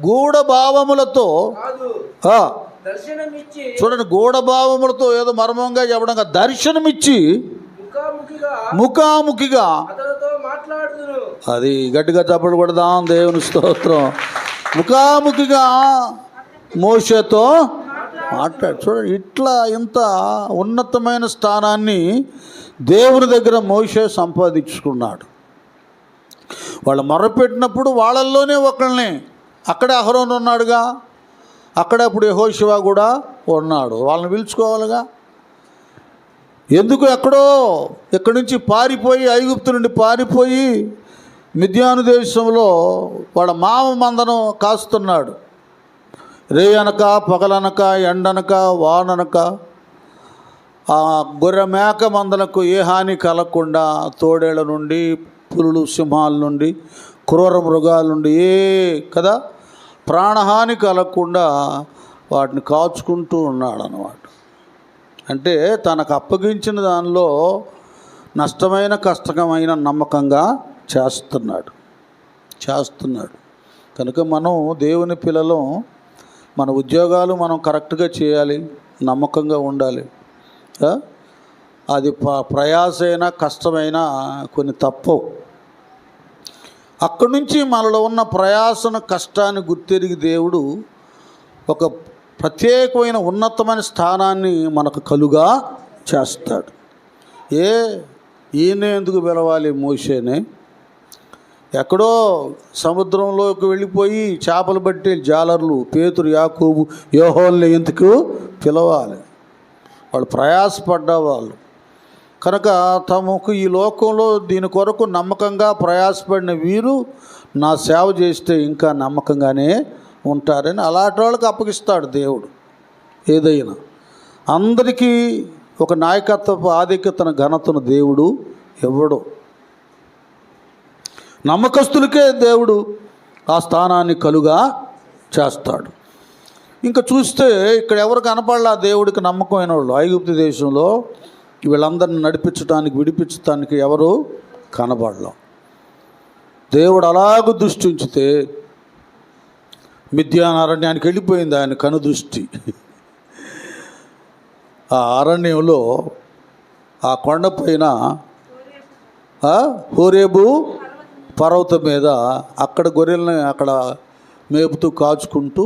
గూఢభావములతో చూడండి, గూఢభావములతో ఏదో మర్మంగా చెప్పడం, దర్శనమిచ్చి ముఖాముఖిగా అది గట్టిగా చెప్పడం కొడదాం. దేవుని స్తోత్రం. ముఖాముఖిగా మోషేతో మాట్లాడు. చూడండి, ఇట్లా ఇంత ఉన్నతమైన స్థానాన్ని దేవుని దగ్గర మోషే సంపాదించుకున్నాడు. వాళ్ళు మొరపెట్టినప్పుడు వాళ్ళల్లోనే ఒకళ్ళని, అక్కడే అహరోను ఉన్నాడుగా, అక్కడే అప్పుడు యెహోషువ కూడా ఉన్నాడు. వాళ్ళని పిలుచుకోవాలిగా. ఎందుకు ఎక్కడో ఇక్కడి నుంచి పారిపోయి, ఐగుప్తు నుండి పారిపోయి మిద్యాను దేశంలో వాళ్ళ మామ మందను కాస్తున్నాడు. రేయనక పగలనక ఎండనక వాననక ఆ గొర్రె మేక మందలకు ఏ హాని కలగకుండా తోడేళ్ల నుండి, పులులు, సింహాల నుండి, క్రూర మృగాల నుండి కదా ప్రాణహాని కలగకుండా వాటిని కాచుకుంటూ ఉన్నాడు అన్నమాట. అంటే తనకు అప్పగించిన దానిలో నష్టమైన కష్టమైన నమ్మకంగా చేస్తున్నాడు. కనుక మనం దేవుని పిల్లలం, మన ఉద్యోగాలు మనం కరెక్ట్గా చేయాలి, నమ్మకంగా ఉండాలి. అది ప్రయాసైనా కష్టమైనా కొన్ని తప్పవు. అక్కడి నుంచి మనలో ఉన్న ప్రయాసన కష్టాన్ని గుర్తెరిగి దేవుడు ఒక ప్రత్యేకమైన ఉన్నతమైన స్థానాన్ని మనకు కలుగా చేస్తాడు. ఈయన ఎందుకు పిలవాలి మోషేనే? ఎక్కడో సముద్రంలోకి వెళ్ళిపోయి చేపలు పట్టే జాలర్లు పేతురు, యాకోబు, యోహోల్ని ఎందుకు పిలవాలి? వాళ్ళు ప్రయాసపడ్డ వాళ్ళు కనుక తమకు ఈ లోకంలో దీని కొరకు నమ్మకంగా ప్రయాసపడిన వీరు నా సేవ చేస్తే ఇంకా నమ్మకంగానే ఉంటారని అలాంటి వాళ్ళకి అప్పగిస్తాడు దేవుడు. ఏదైనా అందరికీ ఒక నాయకత్వపు ఆధిక్యతను ఘనతను దేవుడు ఇవ్వడు. నమ్మకస్తులకే దేవుడు ఆ స్థానాన్ని కలుగా చేస్తాడు. ఇంకా చూస్తే ఇక్కడ ఎవరు కనపడలా దేవుడికి నమ్మకమైన వాళ్ళు. ఐగుప్తు దేశంలో వీళ్ళందరిని నడిపించడానికి, విడిపించడానికి ఎవరు కనపడలా. దేవుడు అలాగూ దృష్టి ఉంచితే మిద్యాను అరణ్యానికి వెళ్ళిపోయింది ఆయన కనుదృష్టి. ఆ అరణ్యంలో ఆ కొండపైన హోరేబు పర్వతం మీద అక్కడ గొర్రెల్ని అక్కడ మేపుతూ కాచుకుంటూ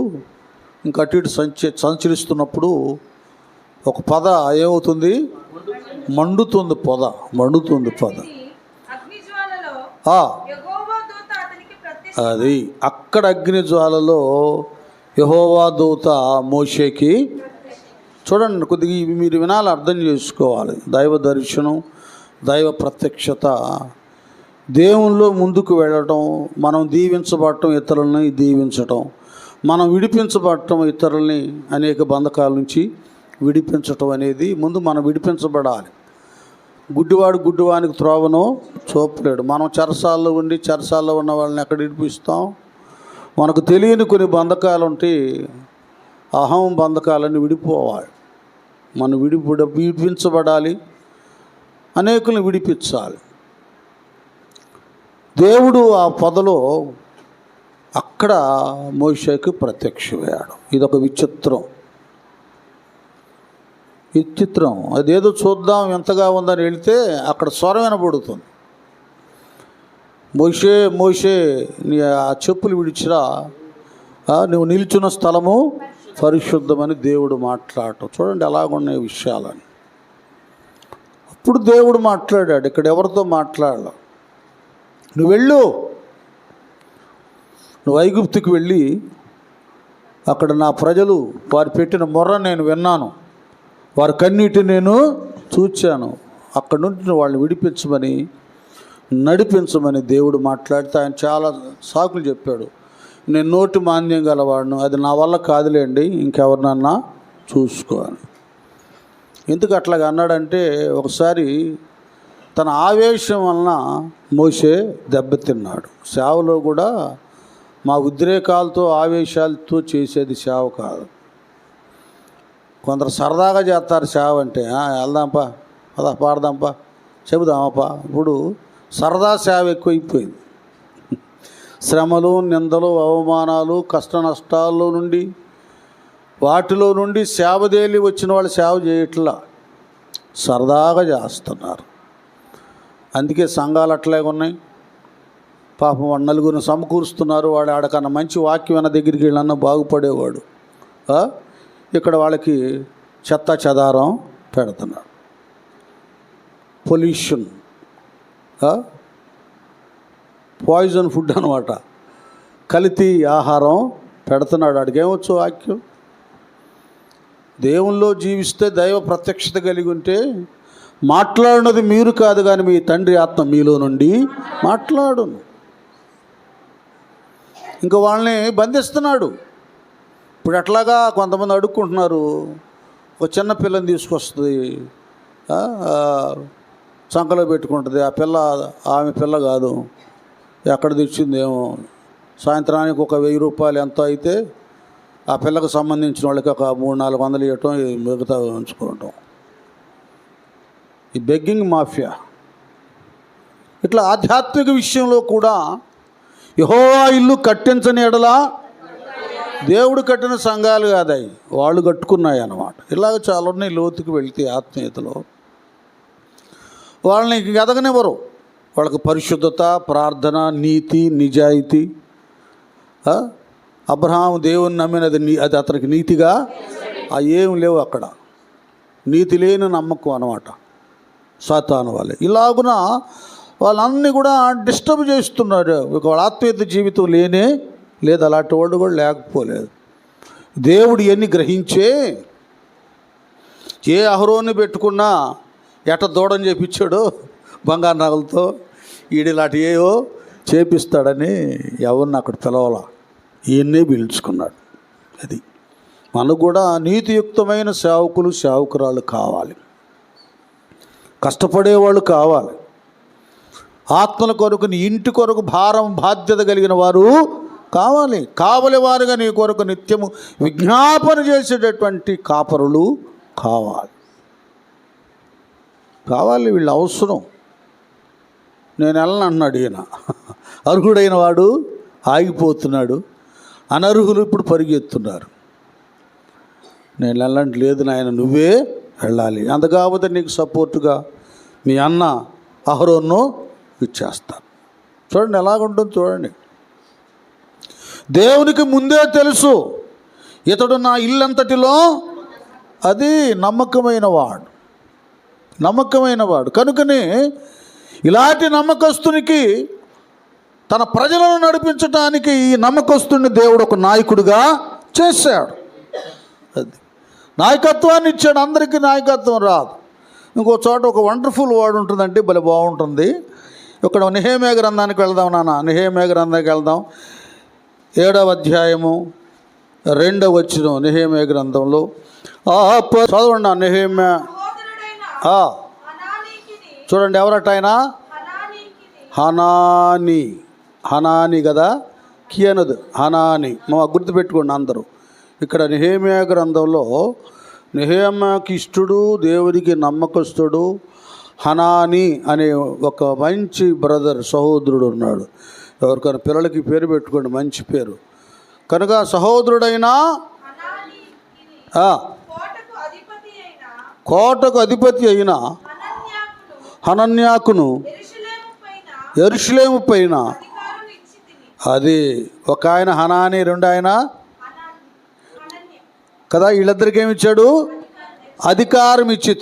ఇంకా అటు ఇటు సంచరిస్తున్నప్పుడు ఒక పొద ఏమవుతుంది? మండుతుంది పొద. అది అక్కడ అగ్ని జ్వాలలో యెహోవా దూత మోషేకి చూడండి, కొద్దిగా ఇవి మీరు వినాలి, అర్థం చేసుకోవాలి. దైవ దర్శనం, దైవ ప్రత్యక్షత, దేవునిలో ముందుకు వెళ్ళటం, మనం దీవించబడటం, ఇతరులని దీవించటం, మనం విడిపించబడటం, ఇతరులని అనేక బంధకాల నుంచి విడిపించటం అనేది ముందు మనం విడిపించబడాలి. గుడ్డివానికి త్రోవను చూపలేడు. మనం చెరసాల్లో ఉండి చెరసాల్లో ఉన్న వాళ్ళని ఎక్కడ విడిపిస్తాం? మనకు తెలియని కొన్ని బంధకాలు ఉంటాయి. అహం బంధకాలన్నీ విడిపోవాలి. మనం విడిపించబడాలి, అనేకులను విడిపించాలి. దేవుడు ఆ పొదలో అక్కడ మోషేకి ప్రత్యక్షమయ్యాడు. ఇదొక విచిత్రం. అదేదో చూద్దాం ఎంతగా ఉందని వెళితే అక్కడ స్వరం వినబడుతుంది. మోషే నీ ఆ చెప్పులు విడిచిరా, నువ్వు నిల్చున్న స్థలము పరిశుద్ధమని దేవుడు మాట్లాడటం. చూడండి అలాగున్నాయి విషయాలని. అప్పుడు దేవుడు మాట్లాడాడు. ఇక్కడ ఎవరితో మాట్లాడాల? నువ్వు వెళ్ళు, నువ్వు ఐగుప్తుకి వెళ్ళి అక్కడ నా ప్రజలు వారు పెట్టిన మొర్ర నేను విన్నాను, వారి కన్నీటిని నేను చూచాను, అక్కడ నుండి వాళ్ళని విడిపించమని నడిపించమని దేవుడు మాట్లాడితే ఆయన చాలా సాకులు చెప్పాడు. నేను నోటి మాంద్యం గలవాడును, అది నా వల్ల కాదులేండి, ఇంకెవరినన్నా చూసుకోవాలి. ఎందుకు అట్లాగా అన్నాడంటే, ఒకసారి తన ఆవేశం వలన మోషే దెబ్బతిన్నాడు. సేవలో కూడా మా ఉద్రేకాలతో ఆవేశాలతో చేసేది సేవ కాదు. కొందరు సరదాగా చేస్తారు సేవ అంటే, వెళ్దాంపా, అదా పాడదాంపా, చెబుదామప్పా. ఇప్పుడు సరదా సేవ ఎక్కువైపోయింది. శ్రమలు, నిందలు, అవమానాలు, కష్ట నష్టాల్లో నుండి వాటిలో నుండి సేవదేలి వచ్చిన వాళ్ళు సేవ చేయట్లా, సరదాగా చేస్తున్నారు. అందుకే సంఘాలు అట్లాగే ఉన్నాయి. పాపం వాడు నలుగురిని సమకూరుస్తున్నారు, వాడు ఆడకన్నా మంచి వాక్యం అన్న దగ్గరికి వెళ్ళన్నా బాగుపడేవాడు. ఇక్కడ వాళ్ళకి చెత్త చెదారం పెడుతున్నాడు. పొల్యూషన్, పాయిజన్ ఫుడ్ అనమాట, కల్తీ ఆహారం పెడుతున్నాడు. వాడికి ఏమొచ్చు వాక్యం? దేవుల్లో జీవిస్తే దైవ ప్రత్యక్షత కలిగి ఉంటే మాట్లాడినది మీరు కాదు కానీ మీ తండ్రి ఆత్మ మీలో నుండి మాట్లాడును. ఇంకా వాళ్ళని బంధిస్తున్నాడు. ఇప్పుడు అట్లాగా కొంతమంది అడుక్కుంటున్నారు. ఒక చిన్న పిల్లని తీసుకొస్తుంది, సంకలో పెట్టుకుంటుంది. ఆ పిల్ల ఆమె పిల్ల కాదు, ఎక్కడ తెచ్చిందేమో. సాయంత్రానికి ఒక 1000 రూపాయలు ఎంత అయితే ఆ పిల్లకు సంబంధించిన వాళ్ళకి ఒక 300-400 ఇవ్వటం, మిగతా ఉంచుకోవటం. ఈ బెగ్గింగ్ మాఫియా. ఇట్లా ఆధ్యాత్మిక విషయంలో కూడా యెహోవా ఇల్లు కట్టించని ఎడలా, దేవుడు కట్టిన సంఘాలు కాదాయి, వాళ్ళు కట్టుకున్నాయి అన్నమాట. ఇలాగ చాలా ఉన్నాయి. లోతుకి వెళితే ఆత్మీయతలో వాళ్ళని ఎదగనివ్వరు. వాళ్ళకి పరిశుద్ధత, ప్రార్థన, నీతి, నిజాయితీ. అబ్రహాము దేవుని నమ్మినది అది అతనికి నీతిగా ఏం లేవు అక్కడ. నీతి లేని నమ్మకం అన్నమాట సాతాను వాళ్ళే. ఇలాగున వాళ్ళన్నీ కూడా డిస్టర్బ్ చేస్తున్నారు. వాళ్ళ ఆత్మీయత జీవితం లేనే లేదు, అలాంటి వాళ్ళు కూడా లేకపోలేదు. దేవుడు ఎన్ని గ్రహించే ఏ అహరోన్ని పెట్టుకున్నా ఎట్ట దూడని చేపించాడో బంగారు నగలతో, ఈడిలాంటి ఏవో చేపిస్తాడని ఎవరిని అక్కడ పిలవాల, ఈయన్నే పిలుచుకున్నాడు. అది మనకు కూడా నీతియుక్తమైన సేవకులు, సేవకురాలు కావాలి, కష్టపడేవాళ్ళు కావాలి, ఆత్మల కొరకు నీ ఇంటి కొరకు భారం బాధ్యత కలిగిన వారు కావాలి. కావలి వారుగా నీ కొరకు నిత్యము విజ్ఞాపన చేసేటటువంటి కాపరులు కావాలి. వీళ్ళు అవసరం. నేను వెళ్ళను అన్నాడు ఈయన. అర్హుడైన వాడు ఆగిపోతున్నాడు, అనర్హులు ఇప్పుడు పరిగెత్తున్నారు. నేను వెళ్ళండి, లేదు నాయన నువ్వే వెళ్ళాలి. అంత కాకపోతే నీకు సపోర్టుగా మీ అన్న అహరోన్ను ఇచ్చేస్తాను. చూడండి ఎలాగుంటుంది చూడండి. దేవునికి ముందే తెలుసు ఇతడు నా ఇల్లంతటిలో అది నమ్మకమైన వాడు కనుకనే ఇలాంటి నమ్మకస్తునికి తన ప్రజలను నడిపించడానికి ఈ నమ్మకస్తుని దేవుడు ఒక నాయకుడిగా చేశాడు. అది నాయకత్వాన్ని ఇచ్చాడు. అందరికీ నాయకత్వం రాదు. ఇంకో చోట ఒక వండర్ఫుల్ వర్డ్ ఉంటుందంటే భలే బాగుంటుంది. ఇక్కడ నెహెమ్యా గ్రంథానికి వెళ్దాం నాన్న. నెహెమ్యా గ్రంథానికి వెళ్దాం. 7వ అధ్యాయము 2వ వచనం నెహెమ్యా గ్రంథంలో. చదవండి నెహెమ్యా. చూడండి ఎవరట ఆయన? హనాని కదా, కియనదు హనాని. గుర్తుపెట్టుకోండి అందరూ. ఇక్కడ నెహెమ్యా గ్రంథంలో నెహెమ్యాకి ఇష్టుడు, దేవుడికి నమ్మకస్తుడు హనాని అనే ఒక మంచి బ్రదర్, సహోదరుడు ఉన్నాడు. ఎవరికైనా పిల్లలకి పేరు పెట్టుకోండి, మంచి పేరు. కనుక సహోదరుడైన కోటకు అధిపతి అయిన హనన్యాకును యెరూషలేము పైన, అది ఒక ఆయన హనాని, 2 ఆయన కదా, వీళ్ళిద్దరికి ఏమి ఇచ్చాడు? అధికారం ఇచ్చి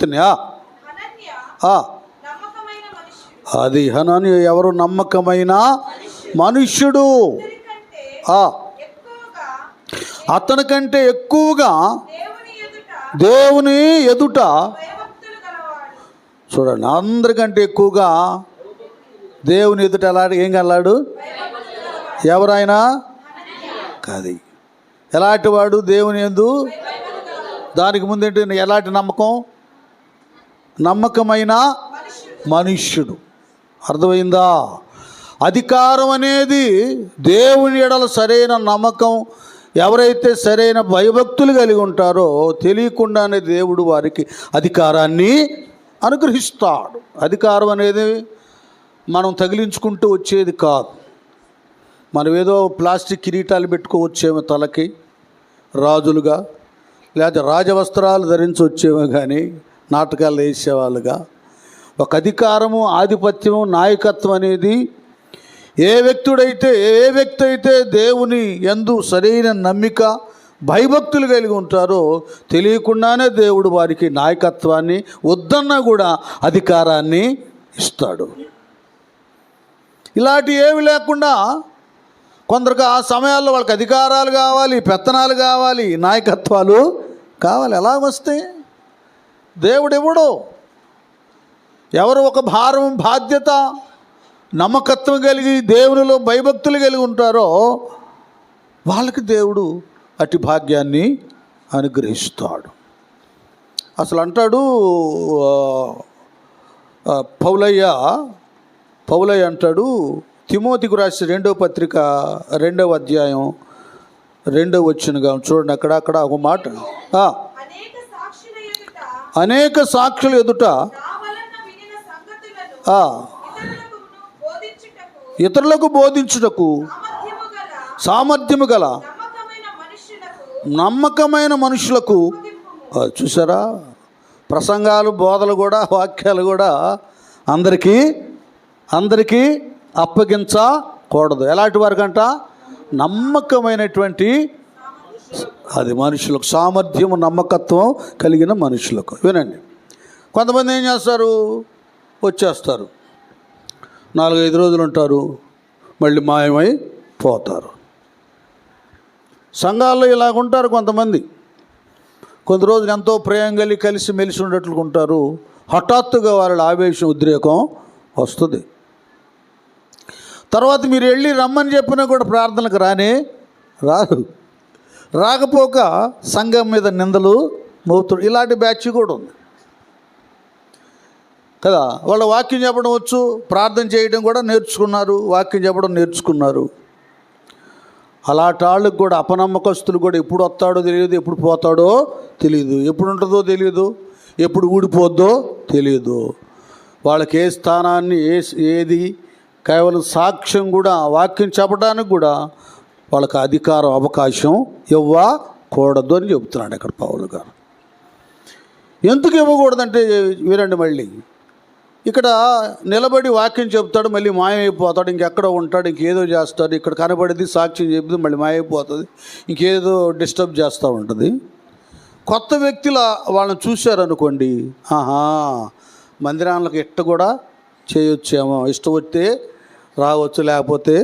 అది హనాని ఎవరు? నమ్మకమైన మనుష్యుడు. అతనికంటే ఎక్కువగా దేవుని ఎదుట చూడండి, అందరికంటే ఎక్కువగా దేవుని ఎదుట ఏం గలవాడు? ఎవరైనా కాదు. ఎలాంటి వాడు? దేవుని యందు దానికి ముందేంటి? ఎలాంటి నమ్మకం? నమ్మకమైన మనుష్యుడు. అర్థమైందా? అధికారం అనేది దేవుని ఎడల సరైన నమ్మకం, ఎవరైతే సరైన భయభక్తులు కలిగి ఉంటారో తెలియకుండానే దేవుడు వారికి అధికారాన్ని అనుగ్రహిస్తాడు. అధికారం అనేది మనం తగిలించుకుంటూ వచ్చేది కాదు. మనం ఏదో ప్లాస్టిక్ కిరీటాలు పెట్టుకోవచ్చేమో తలకి రాజులుగా, లేదా రాజవస్త్రాలు ధరించి వచ్చేమో కానీ నాటకాలు వేసేవాళ్ళుగా. ఒక అధికారము, ఆధిపత్యము, నాయకత్వం అనేది ఏ వ్యక్తి అయితే దేవుని యందు సరైన నమ్మిక, భయభక్తులు కలిగి ఉంటారో తెలియకుండానే దేవుడు వారికి నాయకత్వాన్ని, వద్దన్నా కూడా అధికారాన్ని ఇస్తాడు. ఇలాంటి ఏమి లేకుండా కొందరికి ఆ సమయాల్లో వాళ్ళకి అధికారాలు కావాలి, పెత్తనాలు కావాలి, నాయకత్వాలు కావాలి. ఎలా వస్తే దేవుడు ఇవ్వడు. ఎవరు ఒక భారం, బాధ్యత, నమ్మకత్వం కలిగి దేవునిలో భయభక్తులు కలిగి ఉంటారో వాళ్ళకి దేవుడు అట్టి భాగ్యాన్ని అనుగ్రహిస్తాడు. అసలు అంటాడు పౌలయ్య అంటాడు, తిమోతికి రాసిన 2వ పత్రిక 2వ అధ్యాయం 2వ వచనంగా చూడండి. అక్కడ ఒక మాట, అనేక సాక్షుల ఎదుట ఇతరులకు బోధించుటకు సామర్థ్యము గల నమ్మకమైన మనుషులకు. చూసారా, ప్రసంగాలు, బోధలు కూడా, వాక్యాలు కూడా అందరికీ అప్పగించకూడదు. ఎలాంటి వారికంట? నమ్మకమైనటువంటి, అది మనుషులకు, సామర్థ్యము, నమ్మకత్వం కలిగిన మనుషులకు. వినండి, కొంతమంది ఏం చేస్తారు? వచ్చేస్తారు, 4-5 రోజులు ఉంటారు, మళ్ళీ మాయమై పోతారు. సంఘాల్లో ఇలాగుంటారు కొంతమంది. కొంత రోజులు ఎంతో ప్రేమ కలిసి మెలిసి ఉండేట్లు ఉంటారు. హఠాత్తుగా వాళ్ళ ఆవేశం, ఉద్రేకం వస్తుంది. తర్వాత మీరు వెళ్ళి రమ్మని చెప్పినా కూడా ప్రార్థనకు రారు. రాకపోక సంఘం మీద నిందలు మోపుతాడు. ఇలాంటి బ్యాచ్ కూడా ఉంది కదా. వాళ్ళ వాక్యం చెప్పడం వచ్చు, ప్రార్థన చేయడం కూడా నేర్చుకున్నారు, వాక్యం చెప్పడం నేర్చుకున్నారు. అలాంటి వాళ్ళకి కూడా, అపనమ్మకస్తులు కూడా, ఎప్పుడు వస్తాడో తెలియదు, ఎప్పుడు పోతాడో తెలియదు, ఎప్పుడు ఉంటుందో తెలియదు, ఎప్పుడు ఊడిపోద్దో తెలియదు. వాళ్ళకి ఏ స్థానాన్ని, ఏది కేవలం సాక్ష్యం కూడా, వాక్యం చెప్పడానికి కూడా వాళ్ళకి అధికారం, అవకాశం ఇవ్వకూడదు అని చెబుతున్నాడు ఇక్కడ పౌలు గారు. ఎందుకు ఇవ్వకూడదంటే వినండి, మళ్ళీ ఇక్కడ నిలబడి వాక్యం చెప్తాడు, మళ్ళీ మాయమైపోతాడు, ఇంకెక్కడో ఉంటాడు, ఇంకేదో చేస్తాడు. ఇక్కడ కనబడిది సాక్ష్యం చెబుతుంది, మళ్ళీ మాయమైపోతుంది, ఇంకేదో డిస్టర్బ్ చేస్తూ ఉంటుంది. కొత్త వ్యక్తుల వాళ్ళని చూశారనుకోండి, మందిరాలకు ఇట్ట కూడా చేయొచ్చేమో, ఇష్టం వస్తే రావచ్చు, లేకపోతే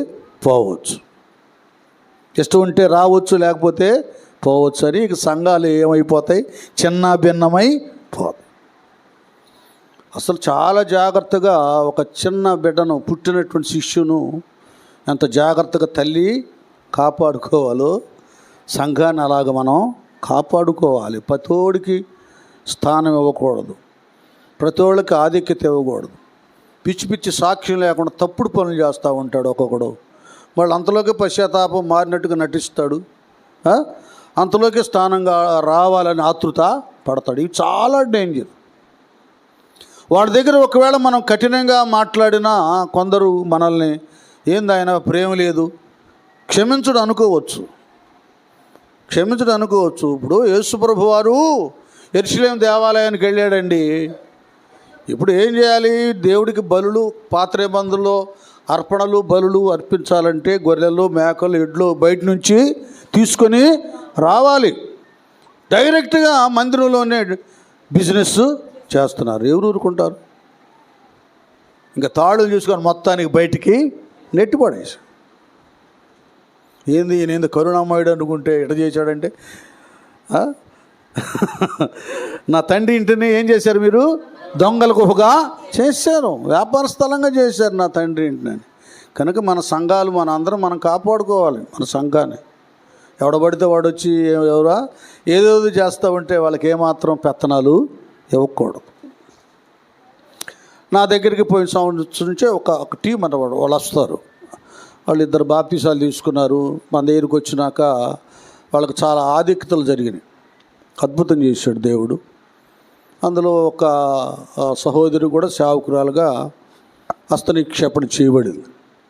పోవచ్చు, ఇష్టం ఉంటే రావచ్చు, లేకపోతే పోవచ్చు అని ఇక సంఘాలు ఏమైపోతాయి? చిన్న భిన్నమై పోతాయి. అసలు చాలా జాగ్రత్తగా ఒక చిన్న బిడ్డను, పుట్టినటువంటి శిష్యును ఎంత జాగ్రత్తగా తల్లి కాపాడుకోవాలో సంఘాన్ని అలాగ మనం కాపాడుకోవాలి. ప్రతోడికి స్థానం ఇవ్వకూడదు, ప్రతోళ్ళకి ఆధిక్యత ఇవ్వకూడదు. పిచ్చి పిచ్చి సాక్ష్యం లేకుండా తప్పుడు పనులు చేస్తూ ఉంటాడు ఒక్కొక్కడు. వాళ్ళు అంతలోకి పశ్చాత్తాపం మారినట్టుగా నటిస్తాడు, అంతలోకి స్థానంగా రావాలని ఆతృత పడతాడు. ఇవి చాలా డేంజర్. వాడి దగ్గర ఒకవేళ మనం కఠినంగా మాట్లాడినా కొందరు మనల్ని ఏంది ఆయన ప్రేమ లేదు, క్షమించడం అనుకోవచ్చు. ఇప్పుడు యేసుప్రభు వారు యెరూషలేము దేవాలయానికి వెళ్ళాడండి. ఇప్పుడు ఏం చేయాలి? దేవుడికి బలులు, పాత్రేబందుల్లో అర్పణలు, బలులు అర్పించాలంటే గొర్రెలు, మేకలు, ఎడ్లు బయట నుంచి తీసుకొని రావాలి. డైరెక్ట్గా మందిరంలోనే బిజినెస్ చేస్తున్నారు. ఎవరు ఊరుకుంటారు? ఇంకా తాళులు చూసుకొని మొత్తానికి బయటికి నెట్టిపడేసి. ఏంది ఈయన కరుణామయుడు అనుకుంటే ఎట చేశాడంటే, నా తండ్రి ఇంటిని ఏం చేశారు మీరు? దొంగల గుహగా చేశారు, వ్యాపార స్థలంగా చేశారు నా తండ్రి ఇంటిని. కనుక మన సంఘాలు మన అందరం మనం కాపాడుకోవాలి. మన సంఘాన్ని ఎవడబడితే వాడు వచ్చి ఎవరా ఏదో చేస్తూ ఉంటే వాళ్ళకి ఏమాత్రం పెత్తనాలు ఇవ్వకూడదు. నా దగ్గరికి పోయిన సంవత్సరం నుంచే ఒక టీం అన్నవాడు వాళ్ళు వస్తారు. వాళ్ళు 2 బాప్తీసాలు తీసుకున్నారు. మన దగ్గరికి వచ్చినాక వాళ్ళకి చాలా ఆధిక్యతలు జరిగినాయి. అద్భుతం చేశాడు దేవుడు. అందులో ఒక సహోదరి కూడా సేవకురాలుగా హస్తనిక్షేపణ చేయబడింది.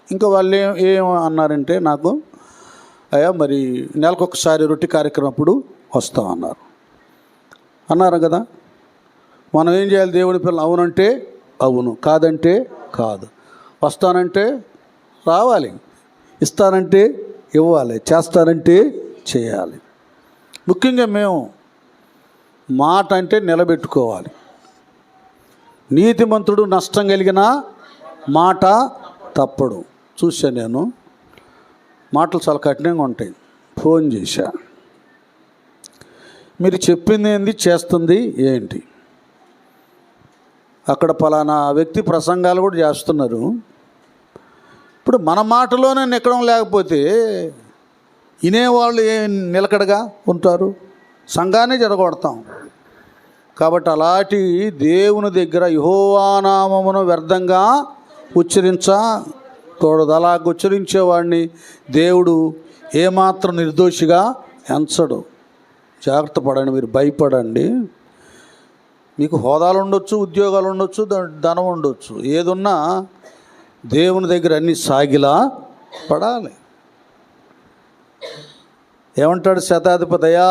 ఇంకా వాళ్ళు ఏం అన్నారంటే, నాకు అయ్యా మరి నెలకొకసారి రొట్టె కార్యక్రమం అప్పుడు అన్నారు కదా. మనం ఏం చేయాలి? దేవుడి పిల్లలు అవునంటే అవును, కాదంటే కాదు, వస్తానంటే రావాలి, ఇస్తానంటే ఇవ్వాలి, చేస్తానంటే చేయాలి. ముఖ్యంగా మేము మాట అంటే నిలబెట్టుకోవాలి. నీతిమంతుడు నష్టం కలిగిన మాట తప్పడు. చూశాను నేను, మాటలు చాలా కఠినంగా ఉంటాయి. ఫోన్ చేశా, మీరు చెప్పింది ఏంది, చేస్తుంది ఏంటి? అక్కడ పలానా వ్యక్తి ప్రసంగాలు కూడా చేస్తున్నారు. ఇప్పుడు మన మాటలోనే నిక్కడం లేకపోతే వినేవాళ్ళు నిలకడగా ఉంటారు? సంఘాన్ని జరగొడతాం. కాబట్టి అలాంటి దేవుని దగ్గర యెహోవా నామమును వ్యర్థంగా ఉచ్చరించకూడదు. అలాగ ఉచ్చరించేవాడిని దేవుడు ఏమాత్రం నిర్దోషిగా ఎంచడు. జాగ్రత్త పడండి, మీరు భయపడండి. మీకు హోదాలు ఉండొచ్చు, ఉద్యోగాలు ఉండొచ్చు, ధనం ఉండొచ్చు, ఏదున్నా దేవుని దగ్గర అన్నీ సాగిలా పడాలి. ఏమంటాడు శతాధిపతయా,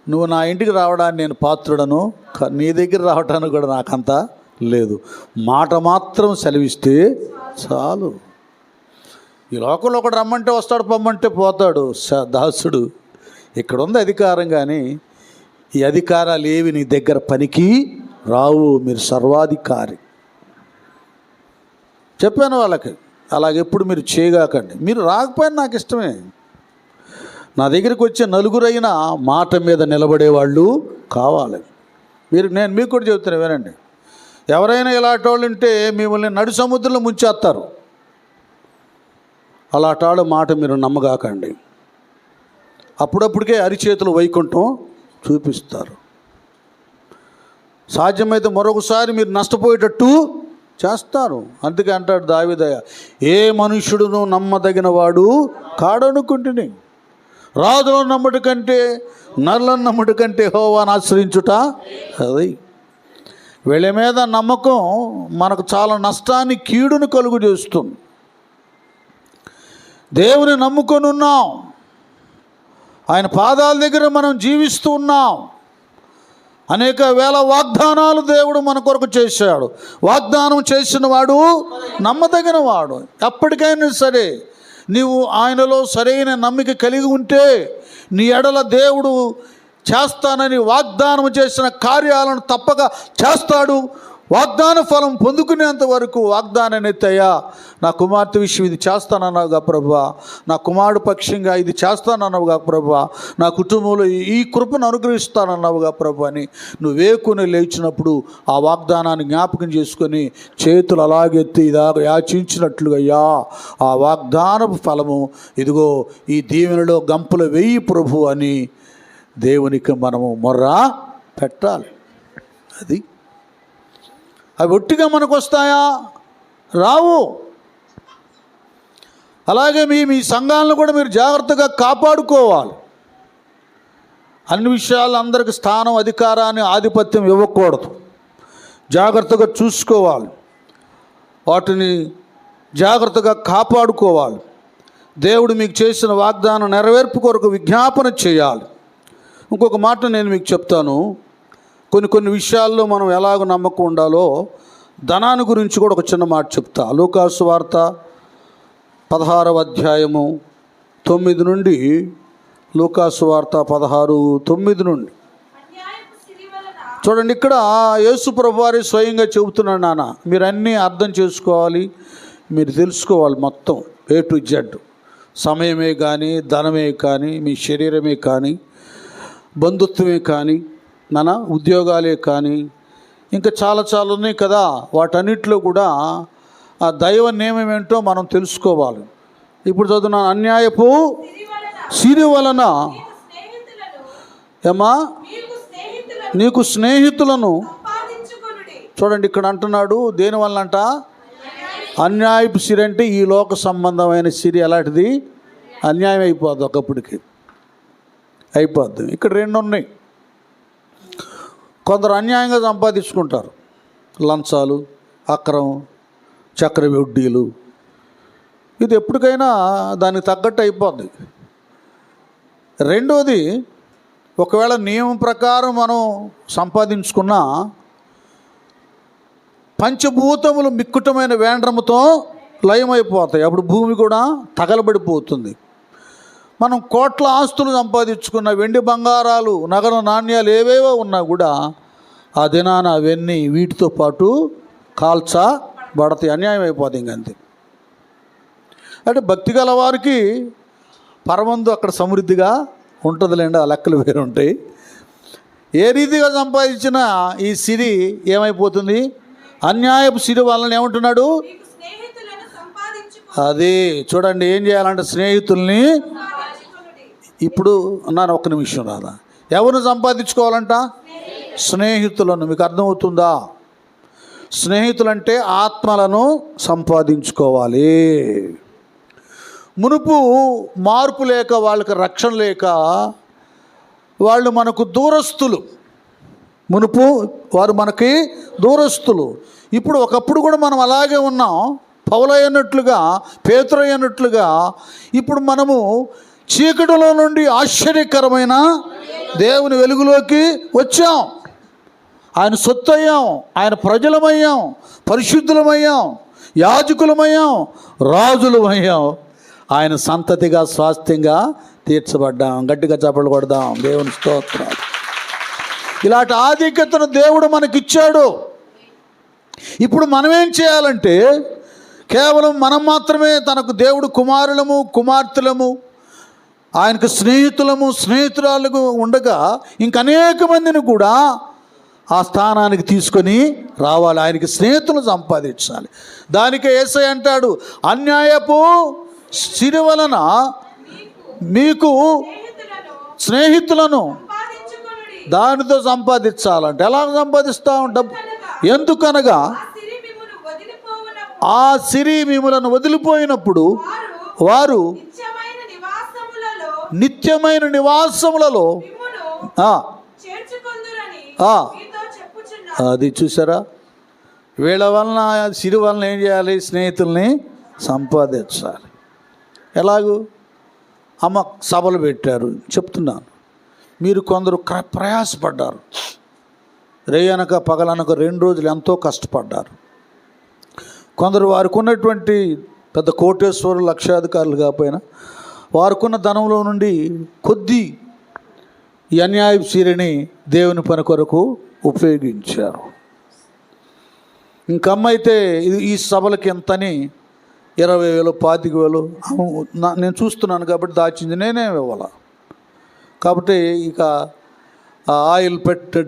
నువ్వు నా ఇంటికి రావడానికి నేను పాత్రుడను, నీ దగ్గర రావడానికి కూడా నాకంతా లేదు, మాట మాత్రం సెలవిస్తే చాలు. ఈ లోకంలో ఒకడు రమ్మంటే వస్తాడు, పొమ్మంటే పోతాడు దాసుడు. ఇక్కడ ఉంది అధికారం, కానీ ఈ అధికారాలు ఏవి నీ దగ్గర పనికి రావు. మీరు సర్వాధికారి. చెప్పాను వాళ్ళకి, అలాగెప్పుడు మీరు చేయగాకండి. మీరు రాకపోయినా నాకు ఇష్టమే. నా దగ్గరికి వచ్చే నలుగురైనా మాట మీద నిలబడేవాళ్ళు కావాలి. నేను మీకు కూడా చెబుతాను, వినండి. ఎవరైనా ఇలాంటి వాళ్ళు ఉంటే మిమ్మల్ని నడి సముద్రంలో ముంచేస్తారు. అలాంటి వాళ్ళ మాట మీరు నమ్మగాకండి. అప్పుడప్పుడికే అరిచేతులు వైకుంఠం చూపిస్తారు. సాధ్యమైతే మరొకసారి మీరు నష్టపోయేటట్టు చేస్తారు. అందుకే అంటాడు దావీదయ్య, ఏ మనుష్యుడును నమ్మదగిన వాడు కాడనుకుంటుని, రాజులను నమ్మటి కంటే నరులను నమ్మటి కంటే యెహోవాను ఆశ్రయించుట అది. వీళ్ళ మీద నమ్మకం మనకు చాలా నష్టాన్ని, కీడును కలుగు చేస్తుంది. దేవుని నమ్ముకొని ఉన్నాం, ఆయన పాదాల దగ్గర మనం జీవిస్తూ ఉన్నాం. అనేక వేల వాగ్దానాలు దేవుడు మన కొరకు చేశాడు. వాగ్దానం చేసిన వాడు నమ్మదగిన వాడు. ఎప్పటికైనా సరే నీవు ఆయనలో సరైన నమ్మిక కలిగి ఉంటే నీ ఎడల దేవుడు చేస్తానని వాగ్దానం చేసిన కార్యాలను తప్పక చేస్తాడు. వాగ్దాన ఫలం పొందుకునేంత వరకు వాగ్దానాన్ని ఎత్తయ్యా, నా కుమార్తె విషయం ఇది చేస్తానన్నావుగా ప్రభువా, నా కుమారుడు పక్షంగా ఇది చేస్తానన్నావుగా ప్రభువా, నా కుటుంబంలో ఈ కృపను అనుగ్రహిస్తానన్నావుగా ప్రభు అని నువ్వేకుని లేచినప్పుడు ఆ వాగ్దానాన్ని జ్ఞాపకం చేసుకొని చేతులు అలాగెత్తి యాచించినట్లుగా, అయ్యా ఆ వాగ్దానపు ఫలము ఇదిగో ఈ దీవెనలో గంపులు వేయి ప్రభు అని దేవునికి మనము మొర్ర పెట్టాలి. అది అవి ఒట్టిగా మనకు వస్తాయా? రావు. అలాగే మీ సంఘాలను కూడా మీరు జాగ్రత్తగా కాపాడుకోవాలి. అన్ని విషయాలు అందరికి స్థానం, అధికారాన్ని, ఆధిపత్యం ఇవ్వకూడదు. జాగ్రత్తగా చూసుకోవాలి, వాటిని జాగ్రత్తగా కాపాడుకోవాలి. దేవుడు మీకు చేసిన వాగ్దానం నెరవేర్పు కొరకు విజ్ఞాపన చేయాలి. ఇంకొక మాట నేను మీకు చెప్తాను. కొన్ని విషయాల్లో మనం ఎలాగ నమ్మకం ఉండాలో, ధనాన్ని గురించి కూడా ఒక చిన్న మాట చెప్తా. లూకాసు వార్త 16వ అధ్యాయము 9 నుండి, లూకాసు వార్త 16:9 నుండి చూడండి. ఇక్కడ యేసు ప్రభువారి స్వయంగా చెబుతున్నాడు, నాన్న మీరు అన్నీ అర్థం చేసుకోవాలి, మీరు తెలుసుకోవాలి మొత్తం A to Z. సమయమే కానీ, ధనమే కానీ, మీ శరీరమే కానీ, బంధుత్వమే కానీ, మన ఉద్యోగాలే కానీ, ఇంకా చాలా చాలా ఉన్నాయి కదా. వాటన్నిటిలో కూడా ఆ దైవ నియమం ఏంటో మనం తెలుసుకోవాలి. ఇప్పుడు చదువున్నాను, అన్యాయపు సిరి వలన ఏమా నీకు స్నేహితులను. చూడండి ఇక్కడ అంటున్నాడు, దేని వలన అంట? అన్యాయపు సిరి అంటే ఈ లోక సంబంధమైన సిరి ఎలాంటిది? అన్యాయం అయిపోద్ది, ఒకప్పటికి అయిపోద్ది. ఇక్కడ రెండు ఉన్నాయి. కొందరు అన్యాయంగా సంపాదించుకుంటారు, లంచాలు, అక్రమం, చక్రవడ్డీలు. ఇది ఎప్పటికైనా దానికి తగ్గట్టు అయిపోద్ది. రెండోది, ఒకవేళ నియమం ప్రకారం మనం సంపాదించుకున్న పంచభూతములు మిక్కుటమైన వేండ్రముతో లయమైపోతాయి. అప్పుడు భూమి కూడా తగలబడిపోతుంది. మనం కోట్ల ఆస్తులు సంపాదించుకున్న, వెండి బంగారాలు, నగర నాణ్యాలు ఏవేవో ఉన్నా కూడా ఆ దినాన అవన్నీ వీటితో పాటు కాల్చబడతాయి, అన్యాయం అయిపోతుంది. ఇంకంతే. అంటే భక్తి గల వారికి పరమందు అక్కడ సమృద్ధిగా ఉంటుందిలేండి, ఆ లెక్కలు వేరుంటాయి. ఏ రీతిగా సంపాదించినా ఈ సిరి ఏమైపోతుంది? అన్యాయపు సిరి వలన ఏమంటున్నాడు? అది చూడండి, ఏం చేయాలంటే స్నేహితుల్ని. ఇప్పుడు అన్నాను, ఒక్క నిమిషం రాదా, ఎవరిని సంపాదించుకోవాలంట? స్నేహితులను. మీకు అర్థమవుతుందా? స్నేహితులంటే ఆత్మలను సంపాదించుకోవాలి. మునుపు మార్పు లేక, వాళ్ళకి రక్షణ లేక వాళ్ళు మనకు దూరస్తులు. మునుపు వారు మనకి దూరస్తులు. ఇప్పుడు ఒకప్పుడు కూడా మనం అలాగే ఉన్నాం. పౌలైనట్లుగా, పేతురైనట్లుగా ఇప్పుడు మనము చీకటిలో నుండి ఆశ్చర్యకరమైన దేవుని వెలుగులోకి వచ్చాం. ఆయన సొత్తు అయ్యాం, ఆయన ప్రజలమయ్యాం, పరిశుద్ధులమయ్యాం, యాజకులమయ్యాం, రాజులమయ్యాం. ఆయన సంతతిగా, స్వాస్థ్యంగా తీర్చబడ్డాం. గట్టిగా చప్పట్లు కొడదాం, దేవుని స్తోత్రం. ఇలాంటి ఆధిక్యతను దేవుడు మనకిచ్చాడు. ఇప్పుడు మనమేం చేయాలంటే, కేవలం మనం మాత్రమే తనకు దేవుడు కుమారులము, కుమార్తెలము, ఆయనకు స్నేహితులము, స్నేహితురాలకు ఉండగా ఇంకనేక మందిని కూడా ఆ స్థానానికి తీసుకొని రావాలి. ఆయనకి స్నేహితులు సంపాదించాలి. దానికే యేసయ్య అంటాడు, అన్యాయపు సిరి వలన మీకు స్నేహితులను దానితో సంపాదించాలంటే ఎలా సంపాదిస్తాం? డబ్బు. ఎందుకనగా ఆ సిరి మిమ్ములను వదిలిపోయినప్పుడు వారు నిత్యమైన నివాసములలో అది చూసారా? వీళ్ళ వలన, సిరి వలన ఏం చేయాలి? స్నేహితుల్ని సంపాదించాలి. ఎలాగూ? అమ్మ సభలు పెట్టారు. చెప్తున్నాను, మీరు కొందరు ప్రయాసపడ్డారు. రేయనక పగలనక 2 రోజులు ఎంతో కష్టపడ్డారు. కొందరు వారికి ఉన్నటువంటి పెద్ద కోటేశ్వరులు, లక్షాధికారులు కాకపోయినా వారికున్న ధనంలో నుండి కొద్ది ఈ అన్యాయపు సిరిని దేవుని పని కొరకు ఉపయోగించారు. ఇంకమ్మ అయితే ఈ సభలకి ఎంతని 20,000, 25,000 నేను చూస్తున్నాను కాబట్టి దాచింది నేనే ఇవ్వాల. కాబట్టి ఇక ఆయిల్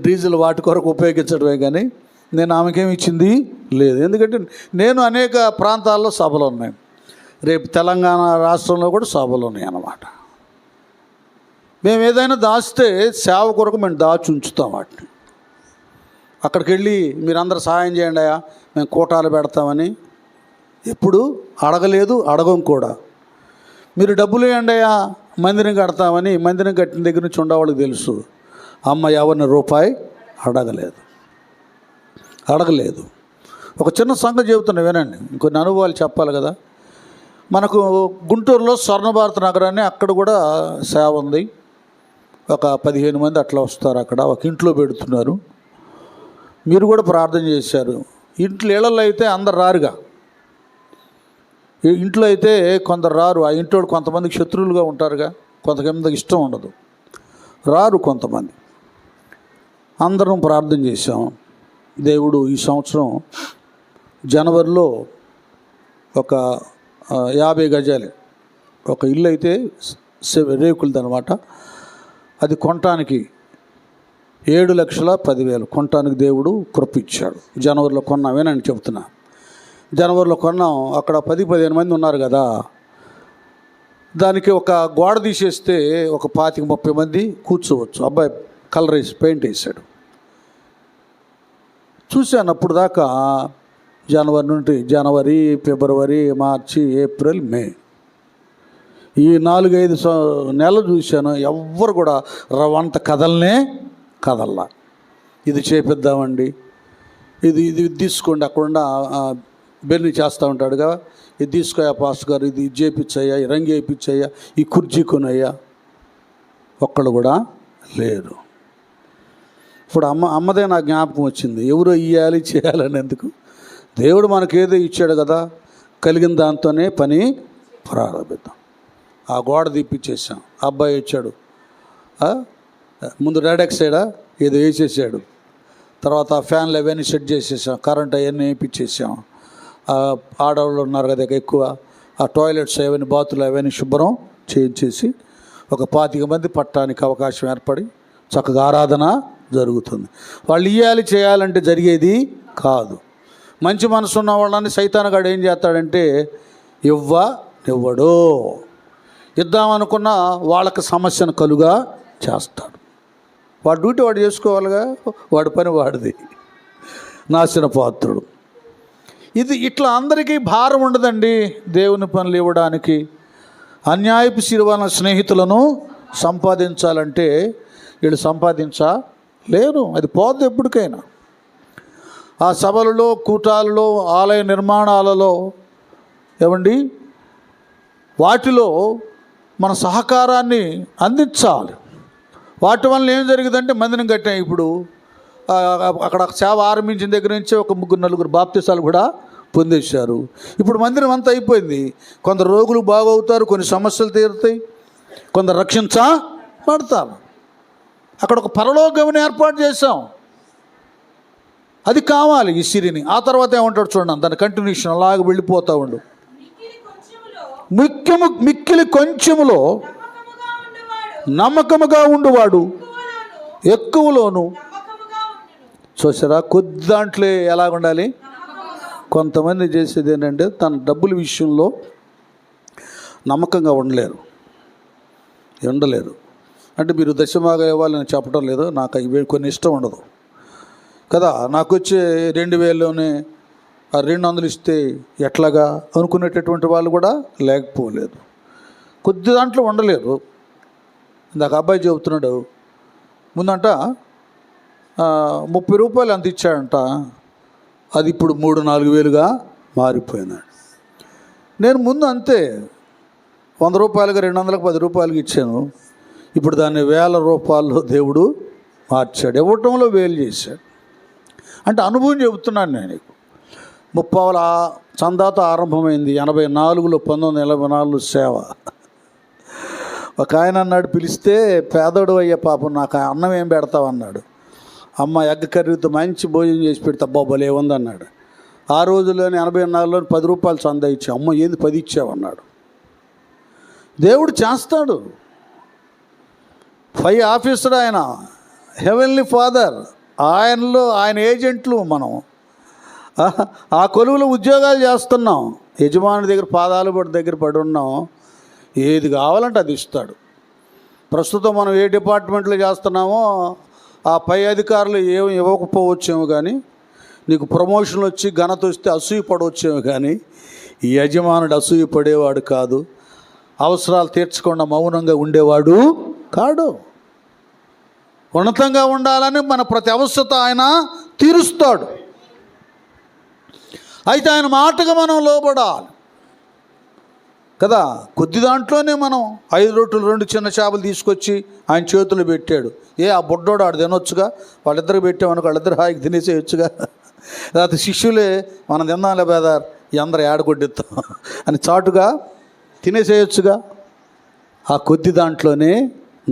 డీజిల్ వాటి కొరకు ఉపయోగించడమే కానీ నేను ఆమెకేమి ఇచ్చింది లేదు. ఎందుకంటే నేను అనేక ప్రాంతాల్లో సభలు ఉన్నాయి. రేపు తెలంగాణ రాష్ట్రంలో కూడా సభలు ఉన్నాయి అన్నమాట. మేము ఏదైనా దాస్తే సేవ కొరకు మేము దాచి ఉంచుతాం వాటిని. అక్కడికి వెళ్ళి మీరందరూ సహాయం చేయండి అయ్యా, మేము కూటాలు పెడతామని ఎప్పుడు అడగలేదు, అడగం కూడా. మీరు డబ్బులు ఇవ్వండి అయ్యా, మందిరం కడతామని మందిరం కట్టిన దగ్గర నుంచి ఉండేవాళ్ళకి తెలుసు. అమ్మ ఎవరిని రూపాయి అడగలేదు. ఒక చిన్న సంగతి చెబుతున్నా వినండి, ఇంకొన్ని అనుభవాలు చెప్పాలి కదా. మనకు గుంటూరులో స్వర్ణభారత నగరాన్ని, అక్కడ కూడా సేవ ఉంది. ఒక 15 మంది అట్లా వస్తారు. అక్కడ ఒక ఇంట్లో పెడుతున్నారు. మీరు కూడా ప్రార్థన చేశారు. ఇళ్ళల్లో అయితే అందరు రారుగా. ఇంట్లో అయితే కొందరు రారు. ఆ ఇంట్లో కొంతమందికి శత్రువులుగా ఉంటారుగా, కొంతమందికి ఇష్టం ఉండదు, రారు కొంతమంది. అందరం ప్రార్థన చేశాం. దేవుడు ఈ సంవత్సరం జనవరిలో ఒక 50 గజాలు ఒక ఇల్లు అయితే రేకులది అనమాట. అది కొనటానికి 7,10,000 కొనటానికి దేవుడు కృపించాడు. జనవరిలో కొన్నామేనని చెప్తున్నా. జనవరిలో కొన్నాం. అక్కడ 10-15 మంది ఉన్నారు కదా. దానికి ఒక గోడ తీసేస్తే ఒక 25-30 మంది కూర్చోవచ్చు. అబ్బాయి కలర్ వేసి పెయింట్ వేసాడు. చూశాను అప్పుడు దాకా. జనవరి నుండి జనవరి, ఫిబ్రవరి, మార్చి, ఏప్రిల్, మే ఈ 4-5 నెలలు చూశాను. ఎవ్వరు కూడా రవంత కదల్లా. ఇది చేపిద్దామండి, ఇది తీసుకోండి, అక్కడున్న బెల్లి చేస్తూ ఉంటాడుగా, ఇది తీసుకోయా పాస్టర్ గారు, ఇది చేయించయ్యా, ఈ రంగు వేయించయ్యా, ఈ కుర్చీ కొనయ్యా. ఒక్కళ్ళు కూడా లేరు. ఇప్పుడు అమ్మదే నా జ్ఞాపకం వచ్చింది. ఎవరో ఇవ్వాలి చేయాలని ఎందుకు? దేవుడు మనకేదో ఇచ్చాడు కదా, కలిగిన దాంతోనే పని ప్రారంభిద్దాం. ఆ గోడ తీపిచ్చేసాం. అబ్బాయి వచ్చాడు, ముందు రెడెక్సైడా ఏదో వేసేసాడు. తర్వాత ఫ్యాన్లు అవన్నీ సెట్ చేసేసాం, కరెంట్ అవన్నీ వేయించేసాం. ఆడవాళ్ళు ఉన్నారు కదా ఎక్కువ, ఆ టాయిలెట్స్ అవన్నీ, బాతులు అవన్నీ శుభ్రం చేయించేసి ఒక 25 మంది పట్టడానికి అవకాశం ఏర్పడి చక్కగా ఆరాధన జరుగుతుంది. వాళ్ళు ఇవ్వాలి చేయాలంటే జరిగేది కాదు. మంచి మనసు ఉన్న వాళ్ళని సైతానుగాడు ఏం చేస్తాడంటే ఇవ్వడు. ఇద్దామనుకున్న వాళ్ళకి సమస్యను కలుగా చేస్తాడు. వాడి డ్యూటీ వాడు చేసుకోవాలిగా, వాడి పని వాడిది. నాశన పాత్రుడు. ఇట్లా అందరికీ భారం ఉండదండి దేవుని పనులు ఇవ్వడానికి. అన్యాయపు శిరువన స్నేహితులను సంపాదించాలంటే వీళ్ళు సంపాదించలేరు. అది పోద్ది ఎప్పటికైనా. ఆ సభలలో, కూటాలలో, ఆలయ నిర్మాణాలలో ఏమండి, వాటిలో మన సహకారాన్ని అందించాలి. వాటి వల్ల ఏం జరిగిందంటే మందిరం కట్టాం. ఇప్పుడు అక్కడ సేవ ఆరంభించిన దగ్గర నుంచి ఒక 3-4 బాప్తిసాలు కూడా పొందేశారు. ఇప్పుడు మందిరం అంతా అయిపోయింది. కొందరు రోగులు బాగవుతారు, కొన్ని సమస్యలు తీరుతాయి, కొందరు రక్షించబడతారు. అక్కడ ఒక పరలోకం ఏర్పాటు చేశాం. అది కావాలి ఈ సిరిని. ఆ తర్వాత ఏమంటాడు చూడండి, దాని కంటిన్యూషన్ అలాగ వెళ్ళిపోతూ ఉండు. మిక్కిలి కొంచెములో నమ్మకముగా ఉండువాడు ఎక్కువలోను. చూసారా, కొద్ది దాంట్లో ఎలాగ ఉండాలి? కొంతమంది చేసేది ఏంటంటే తన డబ్బుల విషయంలో నమ్మకంగా ఉండలేరు. అంటే మీరు దశమాగా ఇవ్వాలని చెప్పడం లేదు, నాకు ఇవి కొన్ని ఇష్టం ఉండదు కదా. నాకు వచ్చే 2,000లోనే 200 ఇస్తే ఎట్లాగా అనుకునేటటువంటి వాళ్ళు కూడా లేకపోలేదు. కొద్ది దాంట్లో ఉండలేరు. ఇందాక అబ్బాయి చెబుతున్నాడు, ముందంట 30 రూపాయలు అంత ఇచ్చాడంట, అది ఇప్పుడు 3-4 వేలుగా మారిపోయినాడు. నేను ముందు అంతే 100 రూపాయలుగా 200లకు 10 రూపాయలకి ఇచ్చాను. ఇప్పుడు దాన్ని 1000 రూపాయల్లో దేవుడు మార్చాడు, ఇవ్వటంలో వేలు చేశాడు. అంటే అనుభవం చెబుతున్నాను నేను. 30 చందాతో ఆరంభమైంది 1984లో, 1984 సేవ. ఒక ఆయన అన్నాడు, పిలిస్తే, పేదోడు అయ్యే పాపం నాకు అన్నం ఏం పెడతావు అన్నాడు. అమ్మ ఎగ్గ కర్రీతో మంచి భోజనం చేసి పెడతా, బాబోలే ఉందన్నాడు. ఆ రోజుల్లోనే 84లో 10 రూపాయలు చందా ఇచ్చా. అమ్మ ఏంది 10 ఇచ్చావన్నాడు. దేవుడు చేస్తాడు. పై ఆఫీసర్ ఆయన, హెవెన్లీ ఫాదర్, ఆయన ఏజెంట్లు మనం. ఆ కొలువులో ఉద్యోగాలు చేస్తున్నాం, యజమాని దగ్గర పాదాలు దగ్గర పడి ఉన్నాం. ఏది కావాలంటే అది ఇస్తాడు. ప్రస్తుతం మనం ఏ డిపార్ట్మెంట్లో చేస్తున్నామో ఆ పై అధికారులు ఏమి ఇవ్వకపోవచ్చేమో, కానీ నీకు ప్రమోషన్లు వచ్చి ఘనత వస్తే అసూయ పడవచ్చేమో, కానీ ఈ యజమానుడు అసూయ పడేవాడు కాదు. అవసరాలు తీర్చకుండా మౌనంగా ఉండేవాడు కాడు. ఉన్నతంగా ఉండాలని మన ప్రతి అవసరత ఆయన తీరుస్తాడు. అయితే ఆయన మాటగా మనం లోబడాలి కదా. కొద్ది దాంట్లోనే మనం 5 రొట్టెలు 2 చిన్న చేపలు తీసుకొచ్చి ఆయన చేతులు పెట్టాడు. ఆ బుడ్డోడు ఆడు తినొచ్చుగా, వాళ్ళిద్దరు పెట్టామనుకో, వాళ్ళిద్దరు హాయికి తినేసేయచ్చుగా. లేకపోతే శిష్యులే మనం తిందాంలే బేదార్, ఈ అందరూ ఏడగొడ్డిస్తాం అని చాటుగా తినేసేయచ్చుగా. ఆ కొద్ది దాంట్లోనే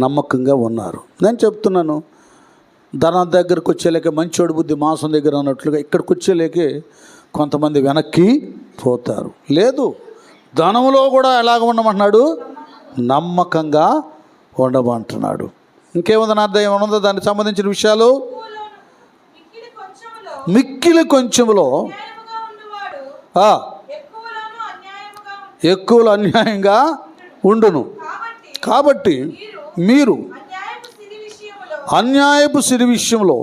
నమ్మకంగా ఉన్నారు. నేను చెప్తున్నాను, ధనం దగ్గరకు వచ్చేలేకే మంచోడు బుద్ధి మాంసం దగ్గర అన్నట్లుగా ఇక్కడికి వచ్చేలేకే కొంతమంది వెనక్కి పోతారు. లేదు, ధనములో కూడా ఎలాగ ఉండమంటున్నాడు? నమ్మకంగా ఉండమంటున్నాడు. ఇంకేముంది నా అర్థం ఏమనుందో దానికి సంబంధించిన విషయాలు? మిక్కిలి కొంచెంలో ఎక్కువలో అన్యాయంగా ఉండును. కాబట్టి మీరు అన్యాయపు సిరి విషయంలో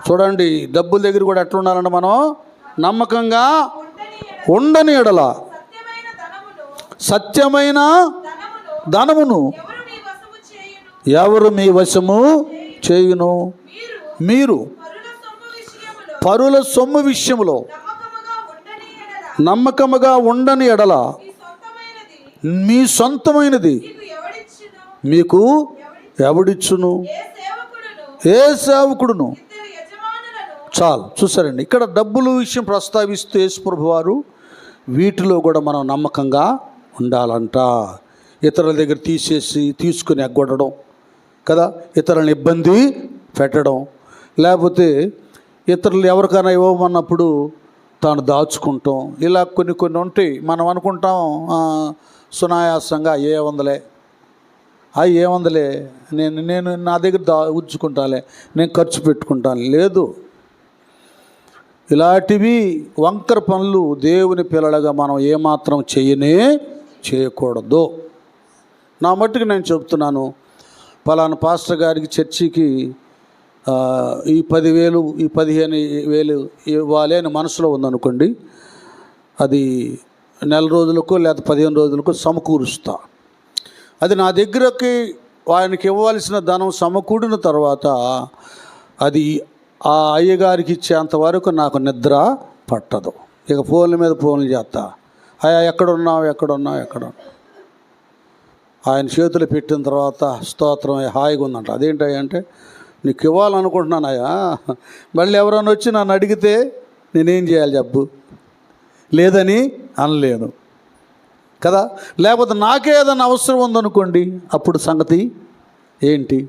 చూడండి, డబ్బుల దగ్గర కూడా ఎట్లా ఉండాలంటే మనం నమ్మకంగా ఉండని ఎడల సత్యమైన ధనమును ఎవరు మీ వశము చేయును? మీరు పరుల సొమ్ము విషయంలో నమ్మకముగా ఉండని ఎడల మీ సొంతమైనది మీకు ఎవడిచ్చును? ఏ సేవకుడును. చాలు, చూసారండి. ఇక్కడ డబ్బుల విషయం ప్రస్తావిస్తూ యేసుప్రభు వారు వీటిలో కూడా మనం నమ్మకంగా ఉండాలంట. ఇతరుల దగ్గర తీసుకుని ఎగ్గొట్టడం కదా, ఇతరులను ఇబ్బంది పెట్టడం, లేకపోతే ఇతరులు ఎవరికైనా ఇవ్వమన్నప్పుడు తాను దాచుకుంటాం, ఇలా కొన్ని కొన్ని ఉంటాయి. మనం అనుకుంటాం సునాయాసంగా ఏముందలే నేను నా దగ్గర ఉంచుకుంటాలే, నేను ఖర్చు పెట్టుకుంటాను. లేదు, ఇలాంటివి వంకర పనులు దేవుని పిల్లలుగా మనం ఏమాత్రం చేయకూడదు. నా మట్టుకు నేను చెప్తున్నాను, పలానా పాస్టర్ గారికి చర్చికి ఈ 10,000 ఈ 15,000 ఇవ్వాలి అని మనసులో ఉందనుకోండి, అది నెల రోజులకు లేదా 15 రోజులకు సమకూరుస్తా. అది నా దగ్గరకి ఆయనకి ఇవ్వాల్సిన ధనం సమకూడిన తర్వాత అది ఆ అయ్యగారికి ఇచ్చేంతవరకు నాకు నిద్ర పట్టదు. ఇక ఫోన్ల మీద ఫోన్లు చేస్తా, అయ్యా ఎక్కడున్నావు. ఆయన చేతులు పెట్టిన తర్వాత స్తోత్రం హాయిగా ఉందంట. అదేంటంటే నీకు ఇవ్వాలనుకుంటున్నానయ్యా, మళ్ళీ ఎవరైనా వచ్చి నన్ను అడిగితే నేనేం చేయాలి చెప్పు? లేదని అనలేను కదా. లేకపోతే నాకే ఏదైనా అవసరం ఉందనుకోండి, అప్పుడు సంగతి ఏంటి?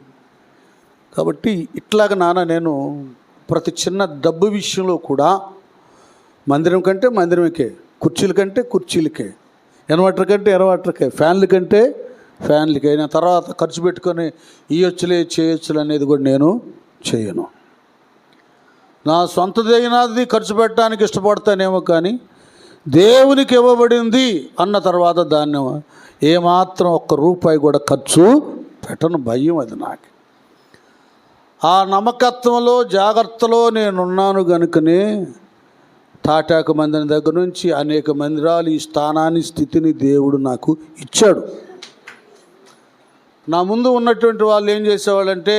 కాబట్టి ఇట్లాగ నేను ప్రతి చిన్న డబ్బు విషయంలో కూడా మందిరం కంటే మందిరమకే, కుర్చీల కంటే కుర్చీలకే, ఇన్వర్టర్ కంటే ఇన్వర్టర్కే, ఫ్యాన్ల కంటే ఫ్యాన్లకి అయిన తర్వాత ఖర్చు పెట్టుకొని చేయొచ్చులు అనేది కూడా నేను చేయను. నా సొంతదైనది ఖర్చు పెట్టడానికి ఇష్టపడతానేమో, కానీ దేవునికి ఇవ్వబడింది అన్న తర్వాత దాన్ని ఏమాత్రం ₹1 కూడా ఖర్చు పెట్టను. భయం అది నాకు. ఆ నమ్మకత్వంలో జాగ్రత్తలో నేనున్నాను కనుకనే తాటాకు మందిరం దగ్గర నుంచి అనేక మందిరాలు ఈ స్థానాన్ని స్థితిని దేవుడు నాకు ఇచ్చాడు. నా ముందు ఉన్నటువంటి వాళ్ళు ఏం చేసేవాళ్ళంటే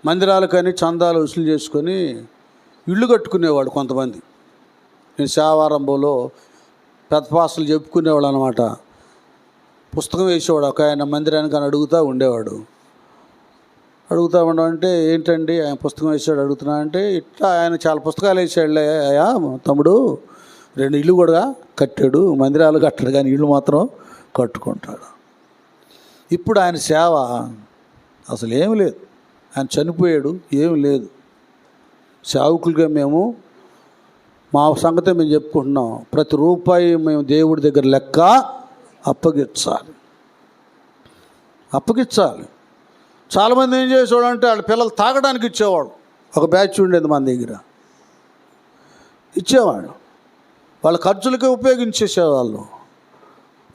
మందిరాలకని చందాలు వసూలు చేసుకొని ఇళ్ళు కట్టుకునేవాడు కొంతమంది. నేను సేవారంభంలో పెద్ద పాస్టర్లు చెప్పుకునేవాడు అనమాట. పుస్తకం వేసేవాడు ఒక ఆయన మందిరానికి అని అడుగుతూ ఉండేవాడు. అంటే ఏంటండి ఆయన పుస్తకం వేసాడు అడుగుతున్నా అంటే, ఇట్లా ఆయన చాలా పుస్తకాలు వేసాడులే అయ్యా తమ్ముడు, 2 ఇళ్ళు కూడా కట్టాడు, మందిరాలు కట్టాడు కానీ ఇళ్ళు మాత్రం కట్టుకుంటాడు. ఇప్పుడు ఆయన సేవ అసలు ఏమి లేదు, ఆయన చనిపోయాడు, ఏమి లేదు. సేవకులుగా మేము మా సంగతే మేము చెప్పుకుంటున్నాం. ప్రతి రూపాయి మేము దేవుడి దగ్గర లెక్క అప్పగించాలి. చాలామంది ఏం చేసేవాడు అంటే వాళ్ళ పిల్లలు తాగడానికి ఇచ్చేవాడు. ఒక బ్యాచ్ ఉండేది మన దగ్గర, ఇచ్చేవాడు. వాళ్ళ ఖర్చులకే ఉపయోగించేసేవాళ్ళు,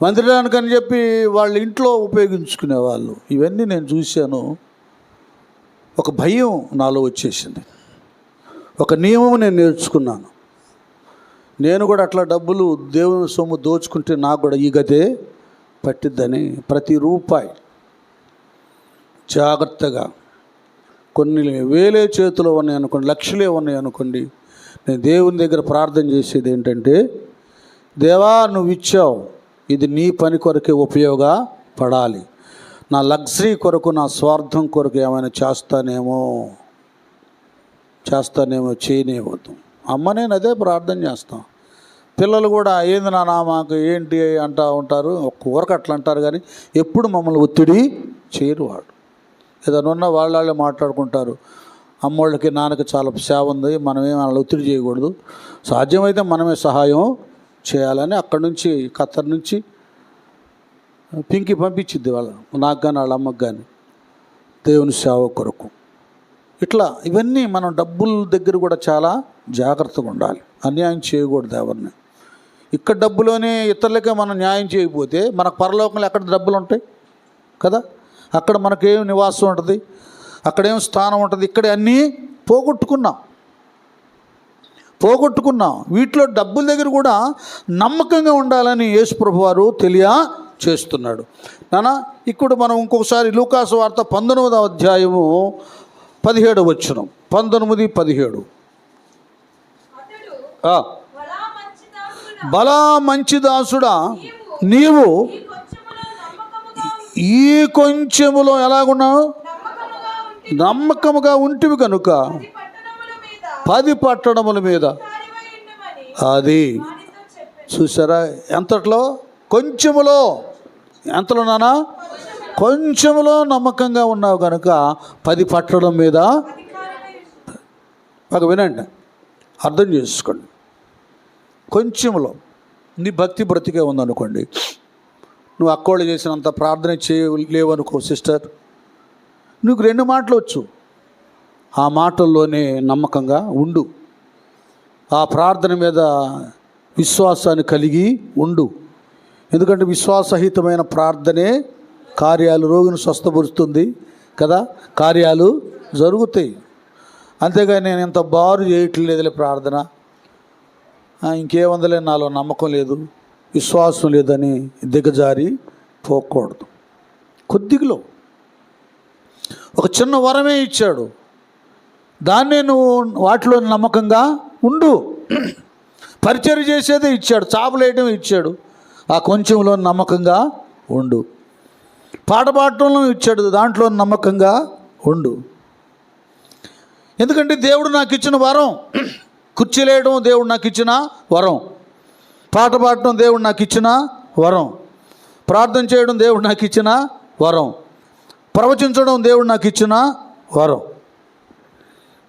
మందిరానికి అని చెప్పి వాళ్ళ ఇంట్లో ఉపయోగించుకునేవాళ్ళు. ఇవన్నీ నేను చూశాను. ఒక భయం నాలో వచ్చేసింది, ఒక నియమం నేను నేర్చుకున్నాను. నేను కూడా అట్లా డబ్బులు దేవుని సొమ్ము దోచుకుంటే నాకు కూడా ఈ గతే పట్టిద్దని ప్రతి రూపాయి జాగ్రత్తగా, కొన్ని వేలే చేతిలో ఉన్నాయి అనుకోండి, లక్షలే ఉన్నాయి అనుకోండి, నేను దేవుని దగ్గర ప్రార్థన చేసేది ఏంటంటే, దేవా నువ్వు ఇచ్చావు, ఇది నీ పని కొరకే ఉపయోగపడాలి. నా లగ్జరీ కొరకు, నా స్వార్థం కొరకు ఏమైనా చేస్తానేమో చేయనివ్వద్దు. అమ్మ నేను అదే ప్రార్థన చేస్తాను. పిల్లలు కూడా ఏంది నాన్న మాకు ఏంటి అంటూ ఉంటారు, ఒక్క ఊరకు అట్లా అంటారు కానీ ఎప్పుడు మమ్మల్ని ఒత్తిడి చేయరు. వాడు ఏదైనా ఉన్నా వాళ్ళే మాట్లాడుకుంటారు. అమ్మోళ్ళకి నాన్నకి చాలా సేవ ఉంది, మనమేం వాళ్ళని ఒత్తిడి చేయకూడదు, సాధ్యమైతే మనమే సహాయం చేయాలని అక్కడి నుంచి ఖత్తర్ నుంచి పింకి పంపించిద్ది వాళ్ళు, నాకు కానీ వాళ్ళ అమ్మకు కానీ, దేవుని సేవ కొరకు. ఇట్లా ఇవన్నీ మనం డబ్బుల దగ్గర కూడా చాలా జాగ్రత్తగా ఉండాలి. అన్యాయం చేయకూడదు ఎవరిని. ఇక్కడ డబ్బులోనే ఇతరులకే మనం న్యాయం చేయకపోతే మనకు పరలోకంలో ఎక్కడ డబ్బులు ఉంటాయి కదా, అక్కడ మనకేం నివాసం ఉంటుంది, అక్కడేం స్థానం ఉంటుంది. ఇక్కడ అన్నీ పోగొట్టుకున్నాం. వీటిలో డబ్బుల దగ్గర కూడా నమ్మకంగా ఉండాలని యేసుప్రభు వారు తెలియచేస్తున్నాడు. నాన్న ఇక్కడ మనం ఇంకొకసారి లూకాసు వార్త 19వ అధ్యాయము 17వ వచనం, 19-17. బలా మంచి దాసుడా, నీవు ఈ కొంచెములో ఎలాగున్నావు? నమ్మకముగా ఉంటివి కనుక 10 పట్టణముల మీద. అది చూసారా, ఎంతట్లో? కొంచెములో. ఎంతలో నానా? కొంచెములో నమ్మకంగా ఉన్నావు కనుక 10 పట్టణం మీద. బాగా వినండి, అర్థం చేసుకోండి. కొంచెంలో నీ భక్తి బ్రతికే ఉందనుకోండి, నువ్వు అక్కోళ్ళు చేసినంత ప్రార్థన చేయలేవనుకో సిస్టర్, నీకు 2 మాటలు వచ్చు. ఆ మాటల్లోనే నమ్మకంగా ఉండు. ఆ ప్రార్థన మీద విశ్వాసాన్ని కలిగి ఉండు. ఎందుకంటే విశ్వాసహితమైన ప్రార్థనే కార్యాలు, రోగిని స్వస్థపరుస్తుంది కదా, కార్యాలు జరుగుతాయి. అంతేగాని నేను ఇంత బారు చేయట్లేదులే ప్రార్థన, ఇంకేముందలే, నాలో నమ్మకం లేదు, విశ్వాసం లేదని దిగజారి పోకూడదు. కొద్దిగలో ఒక చిన్న వరమే ఇచ్చాడు, దాన్నే నువ్వు వాటిలో నమ్మకంగా ఉండు. పరిచర్య చేసేదే ఇచ్చాడు, చాపలేయడం ఇచ్చాడు, ఆ కొంచెంలో నమ్మకంగా ఉండు. పాట పాడటంలో ఇచ్చాడు, దాంట్లో నమ్మకంగా ఉండు. ఎందుకంటే దేవుడు నాకు ఇచ్చిన వరం. కుర్చీలేయడం దేవుడు నాకు ఇచ్చిన వరం, పాట పాడటం దేవుడు నాకు ఇచ్చిన వరం, ప్రార్థన చేయడం దేవుడు నాకు ఇచ్చిన వరం, ప్రవచించడం దేవుడు నాకు ఇచ్చిన వరం.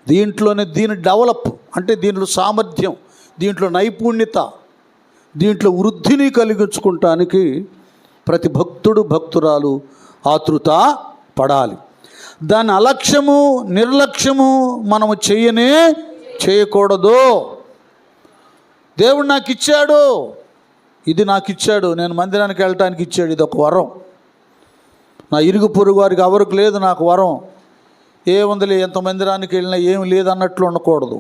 దీంట్లోనే దీని డెవలప్ అంటే దీంట్లో సామర్థ్యం, దీంట్లో నైపుణ్యత, దీంట్లో వృద్ధిని కలిగించుకుంటానికి ప్రతి భక్తుడు భక్తురాలు ఆతృత పడాలి. దాని అలక్ష్యము నిర్లక్ష్యము మనము చేయకూడదు. దేవుడు నాకు ఇచ్చాడు, ఇది నాకు ఇచ్చాడు, నేను మందిరానికి వెళ్ళటానికి ఇచ్చాడు, ఇది ఒక వరం. నా ఇరుగు పొరుగు వారికి ఎవరికి లేదు, నాకు వరం. ఏముందిలే, ఎంత మందిరానికి వెళ్ళినా ఏమి లేదన్నట్లు ఉండకూడదు.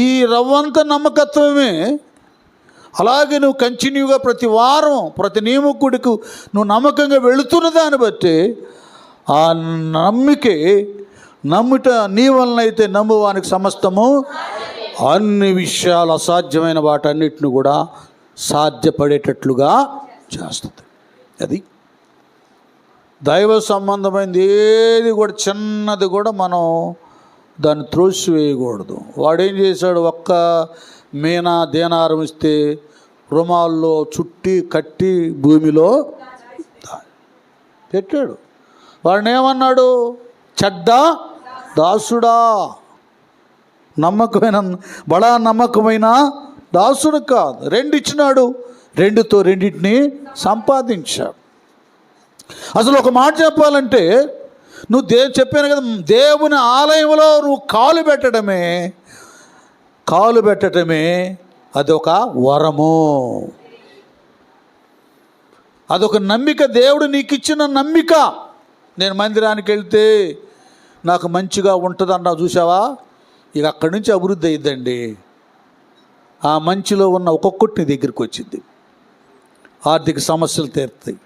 ఈ రవ్వంత నమ్మకత్వమే. అలాగే నువ్వు కంటిన్యూగా ప్రతి వారం ప్రతి నియమకుడికి నువ్వు నమ్మకంగా వెళుతున్న దాన్ని బట్టి ఆ నమ్ముట నీ వలన అయితే నమ్మువానికి సమస్తము, అన్ని విషయాలు అసాధ్యమైన వాటన్నిటిని కూడా సాధ్యపడేటట్లుగా చేస్తుంది. అది దైవ సంబంధమైనది ఏది కూడా, చిన్నది కూడా మనం దాన్ని త్రోసివేయకూడదు. వాడేం చేశాడు, ఒక్క మీనా దేనారం ఇస్తే రుమాల్లో చుట్టి కట్టి భూమిలో పెట్టాడు. వాడిని ఏమన్నాడు? చెడ్డ దాసుడా, బడా నమ్మకమైన దాసుడు కాదు. 2 ఇచ్చినాడు, 2తో రెండింటిని సంపాదించాడు. అసలు ఒక మాట చెప్పాలంటే, నువ్వు చెప్పాను కదా, దేవుని ఆలయంలో నువ్వు కాలు పెట్టడమే అదొక వరము, అదొక నమ్మిక. దేవుడు నీకు ఇచ్చిన నమ్మిక. నేను మందిరానికి వెళ్తే నాకు మంచిగా ఉంటుంది అన్నా, చూసావా, ఇక అక్కడి నుంచి అభివృద్ధి అయ్యిద్దండి. ఆ మంచిలో ఉన్న ఒక్కొక్కటి నీ దగ్గరికి వచ్చింది. ఆర్థిక సమస్యలు తీరుతాయి,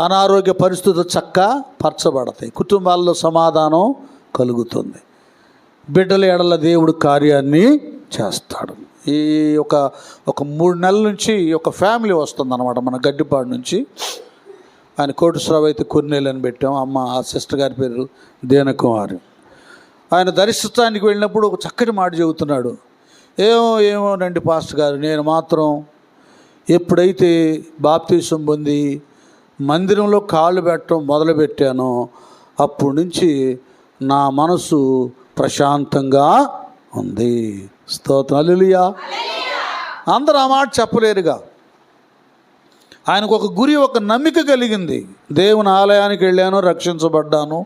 అనారోగ్య పరిస్థితులు పరచబడతాయి, కుటుంబాల్లో సమాధానం కలుగుతుంది, బిడ్డల ఎడల దేవుడు కార్యాన్ని చేస్తాడు. ఈ ఒక 3 నెలల నుంచి ఒక ఫ్యామిలీ వస్తుందన్నమాట మన గడ్డిపాడు నుంచి. ఆయన కోటేశ్వరరావు అయితే కొన్నేళ్ళని పెట్టాం. అమ్మ, ఆ సిస్టర్ గారి పేరు దేనకుమారి. ఆయన దర్శిస్తానికి వెళ్ళినప్పుడు ఒక చక్కటి మాట చెబుతున్నాడు. ఏమోనండి పాస్టర్ గారు, నేను మాత్రం ఎప్పుడైతే బాప్తీసం పొంది మందిరంలో కాళ్ళు పెట్టడం మొదలుపెట్టానో అప్పటి నుంచి నా మనసు ప్రశాంతంగా ఉంది. స్తోత్రం, హల్లెలూయా. అందరూ ఆ మాట చెప్పలేరుగా. ఆయనకు ఒక గురి, ఒక నమ్మిక కలిగింది. దేవుని ఆలయానికి వెళ్ళాను, రక్షించబడ్డాను,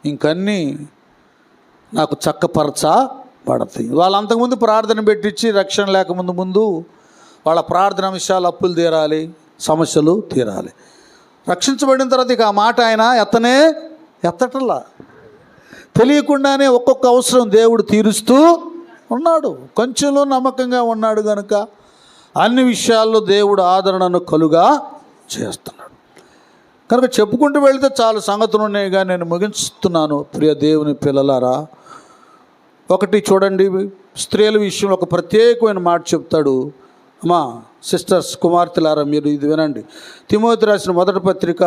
ఇంకన్నీ నాకు చక్కపరచబడతాయి. వాళ్ళు అంతకుముందు ప్రార్థన పెట్టించి రక్షణ లేకముందు ముందు వాళ్ళ ప్రార్థన విషయాలు, అప్పులు తీరాలి, సమస్యలు తీరాలి. రక్షించబడిన తర్వాత ఇక ఆ మాట ఆయన ఎత్తటల్లా. తెలియకుండానే ఒక్కొక్క అవసరం దేవుడు తీరుస్తూ ఉన్నాడు. కొంచెంలో నమ్మకంగా ఉన్నాడు కనుక అన్ని విషయాల్లో దేవుడు ఆదరణను కలుగా చేస్తున్నాడు. కనుక చెప్పుకుంటూ వెళితే చాలా సంగతులు ఉన్నాయిగా నేను ముగించుతున్నాను. ప్రియ దేవుని పిల్లలారా, ఒకటి చూడండి, స్త్రీల విషయంలో ఒక ప్రత్యేకమైన మాట చెప్తాడు. అమ్మా సిస్టర్స్, కుమార్తెలారా, మీరు ఇది వినండి. తిమోతి రాసిన మొదటి పత్రిక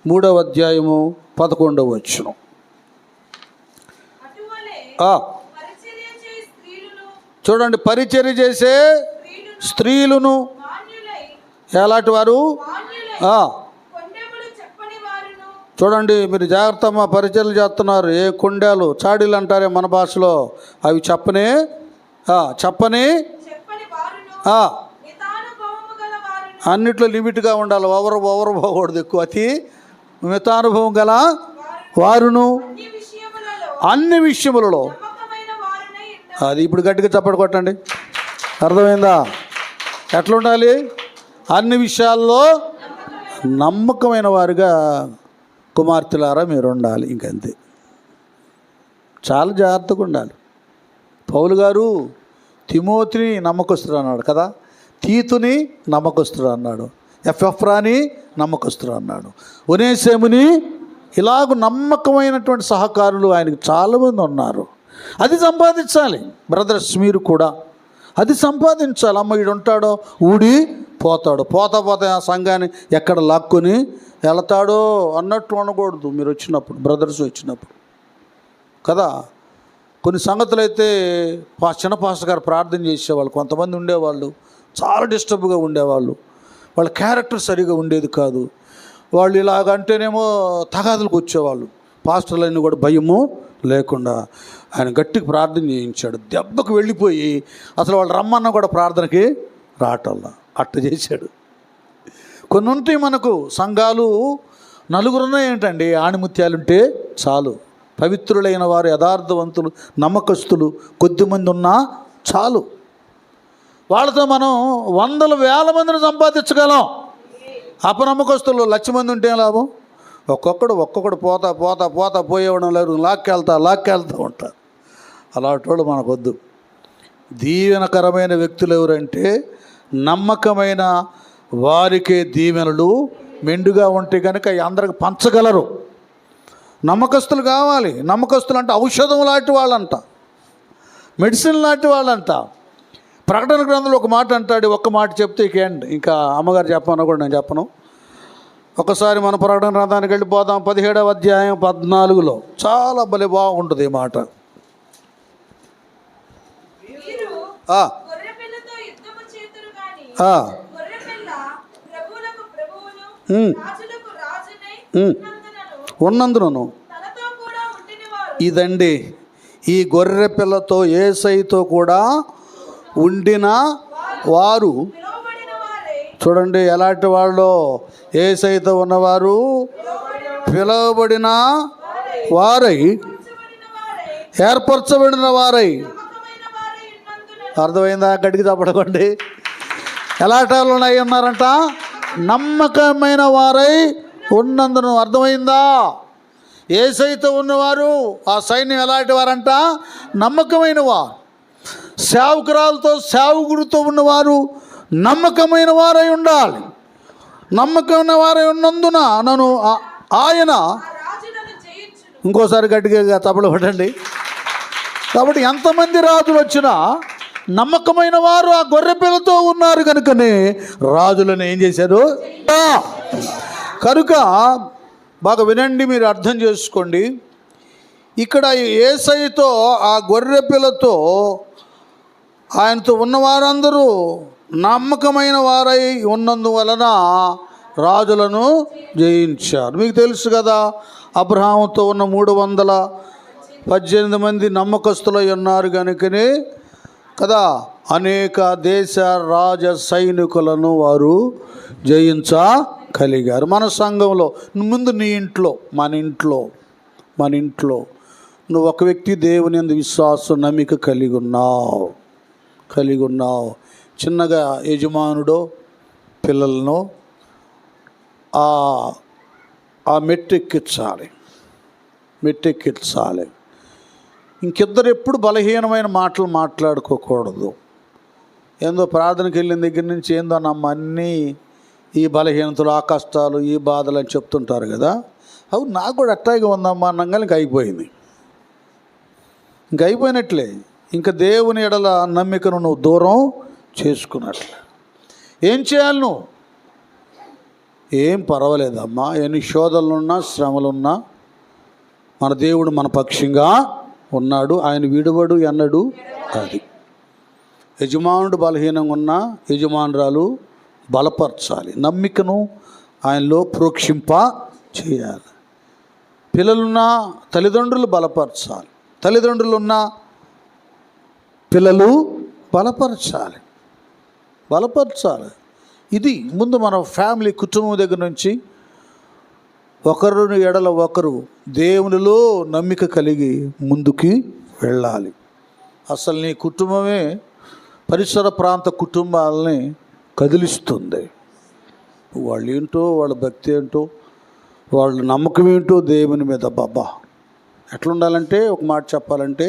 3వ అధ్యాయము 11వ వచనం. చూడండి, పరిచర్య చేసే స్త్రీలను ఎలాంటి వారు? చూడండి, మీరు జాగ్రత్త, మా పరిచర్యలు చేస్తున్నారు. ఏ కొండలు, చాడీలు అంటారే మన భాషలో, అవి చెప్పని అన్నిట్లో లిమిట్గా ఉండాలి. ఓవర్ పోకూడదు ఎక్కువ. అతి మితానుభవం గల వారును అన్ని విషయములలో. అది ఇప్పుడు గట్టిగా చప్పటి కొట్టండి. అర్థమైందా? ఎట్లా ఉండాలి? అన్ని విషయాల్లో నమ్మకమైన వారుగా కుమార్తెలారా మీరు ఉండాలి. ఇంకంతే, చాలా జాగ్రత్తగా ఉండాలి. పౌలు గారు తిమోతిని నమ్మకస్తుడు అన్నాడు కదా, తీతుని నమ్మకస్తుడు అన్నాడు, ఎఫ్రాని నమ్మకస్తుడు అన్నాడు, ఒనేసేముని. ఇలాగ నమ్మకమైనటువంటి సహకారులు ఆయనకు చాలామంది ఉన్నారు. అది సంపాదించాలి బ్రదర్స్, మీరు కూడా అది సంపాదించాలి. అమ్మ వీడు ఉంటాడో ఊడి పోతాడు, పోతా ఆ సంఘాన్ని ఎక్కడ లాక్కొని వెళతాడో అన్నట్టు అనకూడదు. మీరు వచ్చినప్పుడు, బ్రదర్స్ వచ్చినప్పుడు కదా. కొన్ని సంగతులు అయితే చిన్న పాస్టర్ గారు ప్రార్థన చేసేవాళ్ళు, కొంతమంది ఉండేవాళ్ళు చాలా డిస్టర్బ్గా ఉండేవాళ్ళు. వాళ్ళ క్యారెక్టర్ సరిగా ఉండేది కాదు. వాళ్ళు ఇలాగంటేనేమో తగాదులకు వచ్చేవాళ్ళు. పాస్టర్లన్నీ కూడా భయము లేకుండా ఆయన గట్టిగా ప్రార్థన చేయించాడు. దెబ్బకు వెళ్ళిపోయి అసలు వాళ్ళు రమ్మన్నా కూడా ప్రార్థనకి రావటంలా అట్ట చేశాడు. కొన్ని ఉంటాయి మనకు సంఘాలు, నలుగురున్నా ఏంటండి, ఆణిముత్యాలుంటే చాలు. పవిత్రులైన వారు, యథార్థవంతులు, నమ్మకస్తులు కొద్దిమంది ఉన్నా చాలు. వాళ్ళతో మనం వందల వేల మందిని సంపాదించగలం. అపనమ్మకస్తులు 1,00,000 మంది ఉంటే లాభం? ఒక్కొక్కడు పోతా పోయేవడం లేదు, లాక్కెళ్తా ఉంటారు. అలాంటి వాళ్ళు మనకొద్దు. దీవెనకరమైన వ్యక్తులు ఎవరంటే నమ్మకమైన వారికే దీవెనలు మెండుగా ఉంటే కనుక అందరికి పంచగలరు. నమ్మకస్తులు కావాలి. నమ్మకస్తులు అంటే ఔషధం లాంటి వాళ్ళంట, మెడిసిన్ లాంటి వాళ్ళంట. ప్రకటన గ్రంథంలో ఒక మాట అంటాడు, ఒక్క మాట చెప్తే ఇంకా అమ్మగారు చెప్పమన్నా కూడా నేను చెప్పను. ఒకసారి మన ప్రకటన గ్రంథానికి వెళ్ళిపోదాం. 17వ అధ్యాయం 14లో చాలా భలే బాగుంటుంది ఈ మాట. ఉన్నందును ఇదండి, ఈ గొర్రె పిల్లతో యేసయ్యతో కూడా ఉండిన వారు. చూడండి ఎలాంటి వాళ్ళు? యేసయ్యతో ఉన్నవారు, పిలువబడిన వారై, ఏర్పరచబడిన వారై. అర్థమైందా? గట్టిగా చెప్పడండి. ఎలాంటి వాళ్ళు ఉన్నాయి ఉన్నారంట? నమ్మకమైన వారై ఉన్నందును. అర్థమైందా? యేసయ్యతో ఉన్నవారు, ఆ సైన్యం ఎలాంటి వారంట? నమ్మకమైన వారు. సేవకురాలతో, సేవకుడితో ఉన్నవారు నమ్మకమైన వారై ఉండాలి. నమ్మకమైన వారై ఉన్నందున నన్ను ఆయన, ఇంకోసారి గట్టిగా తపలు పడండి. కాబట్టి ఎంతమంది రాజులు వచ్చినా నమ్మకమైన వారు ఆ గొర్రె పిల్లతో ఉన్నారు కనుకనే రాజులను ఏం చేశారు? కనుక బాగా వినండి, మీరు అర్థం చేసుకోండి. ఇక్కడ యేసయ్యతో, ఆ గొర్రె పిల్లతో, ఆయనతో ఉన్నవారందరూ నమ్మకమైన వారై ఉన్నందువలన రాజులను జయించారు. మీకు తెలుసు కదా, అబ్రహాముతో ఉన్న 318 మంది నమ్మకస్తులై ఉన్నారు కనుకనే కదా అనేక దేశ రాజ సైనికులను వారు జయించగలిగారు. మన సంఘంలో ముందు నీ ఇంట్లో, మన ఇంట్లో నువ్వు ఒక వ్యక్తి దేవుని యందు విశ్వాసం నమ్మిక కలిగి ఉన్నావు. చిన్నగా యజమానుడో పిల్లలను ఆ మెట్టెక్కించాలి. ఇంకిద్దరు ఎప్పుడు బలహీనమైన మాటలు మాట్లాడుకోకూడదు. ఏందో ప్రార్థనకి వెళ్ళిన దగ్గర నుంచి ఏందో నమ్మ అన్నీ ఈ బలహీనతలు, ఆ కష్టాలు, ఈ బాధలు అని చెప్తుంటారు కదా. అవును, నాకు కూడా అట్టాగే ఉందమ్మా అన్నగా ఇంక అయిపోయినట్లే. ఇంకా దేవుని ఎడల నమ్మికను నువ్వు దూరం చేసుకున్నట్లే. ఏం చేయాలి నువ్వు? ఏం పర్వాలేదమ్మా, ఎన్ని శోధనలున్నా శ్రమలున్నా మన దేవుడు మన పక్షంగా ఉన్నాడు. ఆయన విడువడు ఎన్నడు. అది యజమానుడు బలహీనంగా ఉన్న యజమానురాలు బలపరచాలి, నమ్మికను ఆయనలో ప్రోక్షింప చేయాలి. పిల్లలున్న తల్లిదండ్రులు బలపరచాలి, తల్లిదండ్రులున్న పిల్లలు బలపరచాలి. ఇది ముందు మన ఫ్యామిలీ, కుటుంబం దగ్గర నుంచి ఒకరిని ఎడల ఒకరు దేవునిలో నమ్మిక కలిగి ముందుకి వెళ్ళాలి. అసలు నీ కుటుంబమే పరిసర ప్రాంత కుటుంబాలని కదిలిస్తుంది. వాళ్ళు ఏంటో, వాళ్ళ భక్తి ఏంటో, వాళ్ళ నమ్మకం ఏంటో దేవుని మీద. బాబా ఎట్లుండాలంటే, ఒక మాట చెప్పాలంటే,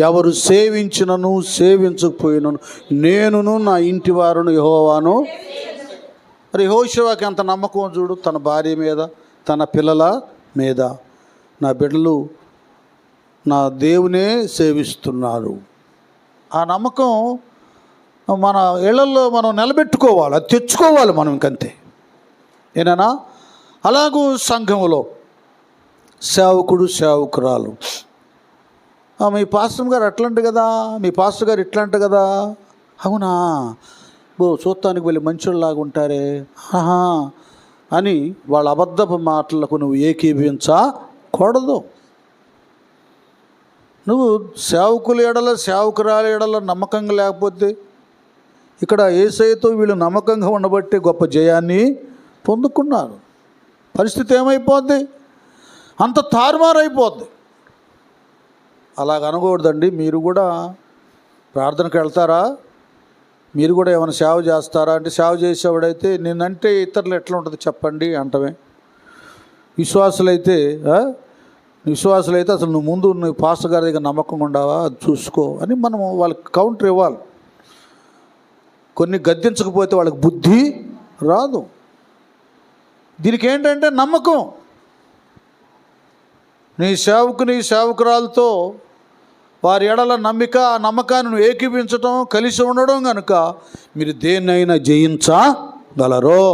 ఎవరు సేవించినను సేవించకపోయినను నేనును నా ఇంటి వారును యెహోవాను. మరి యెహోషువకి ఎంత నమ్మకం చూడు, తన భార్య మీద, తన పిల్లల మీద. నా బిడ్డలు నా దేవునే సేవిస్తున్నారు. ఆ నమ్మకం మన ఇళ్లలో మనం నిలబెట్టుకోవాలి, అది తెచ్చుకోవాలి మనం, ఇంకంతే. ఏనా? అలాగూ సంఘంలో సేవకుడు, సేవకురాలు, మీ పాస్టర్ గారు అట్లంట కదా, మీ పాస్టర్ గారు ఇట్లంట కదా. అవునా, చూస్తానికి వెళ్ళి మంచోళ్ళలాగా ఉంటారే అని వాళ్ళ అబద్ధపు మాటలకు నువ్వు ఏకీభవించకూడదు. నువ్వు సేవకుల ఎడల, సేవకురాలి ఎడల నమ్మకంగా లేకపోతే, ఇక్కడ యేసయ్యతో వీళ్ళు నమ్మకంగా ఉండబట్టి గొప్ప జయాన్ని పొందుకున్నారు. పరిస్థితి ఏమైపోద్ది? అంత తారుమారైపోద్ది. అలాగ అనకూడదండి. మీరు కూడా ప్రార్థనకు వెళ్తారా? మీరు కూడా ఏమైనా సేవ చేస్తారా అంటే, సేవ చేసేవాడైతే నేనంటే ఇతరులు ఎట్లా ఉంటుంది చెప్పండి అంటమే. విశ్వాసులైతే అసలు నువ్వు ముందు నువ్వు పాస్టర్ గారి దగ్గర నమ్మకం ఉండవా, అది చూసుకో అని మనం వాళ్ళకి కౌంటర్ ఇవ్వాలి. కొన్ని గద్దించకపోతే వాళ్ళకి బుద్ధి రాదు. దీనికి ఏంటంటే నమ్మకం. నీ సేవకురాలతో వారి ఎడల నమ్మిక, ఆ నమ్మకాన్ని నువ్వు ఏకీపించటం, కలిసి ఉండడం కనుక మీరు దేన్నైనా జయించగలరు.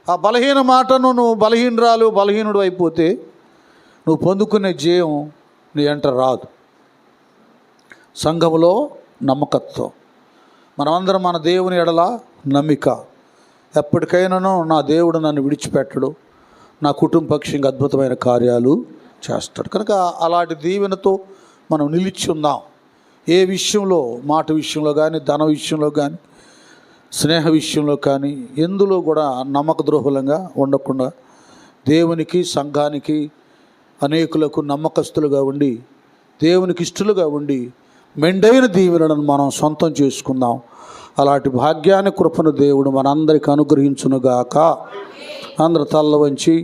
ఆ బలహీన మాటను నువ్వు బలహీనుడు అయిపోతే నువ్వు పొందుకునే జయం నీ వెంట రాదు. సంఘములో నమ్మకత్వం. మనమందరం మన దేవుని ఎడల నమ్మిక. ఎప్పటికైనాను నా దేవుడు నన్ను విడిచిపెట్టడు, నా కుటుంబ పక్షంగా అద్భుతమైన కార్యాలు చేస్తాడు. కనుక అలాంటి దీవెనతో మనం నిలిచి ఉందాం. ఏ విషయంలో, మాట విషయంలో కానీ, ధన విషయంలో కానీ, స్నేహ విషయంలో కానీ, ఎందులో కూడా నమ్మక ద్రోహులంగా ఉండకుండా దేవునికి, సంఘానికి, అనేకులకు నమ్మకస్తులుగా ఉండి, దేవునికి ఇష్టలుగా ఉండి, మెండైన దీవెనలను మనం సొంతం చేసుకుందాం. అలాంటి భాగ్యాన్ని, కృపను దేవుడు మనందరికీ అనుగ్రహించునుగాక. అందరూ తల్ల వంచి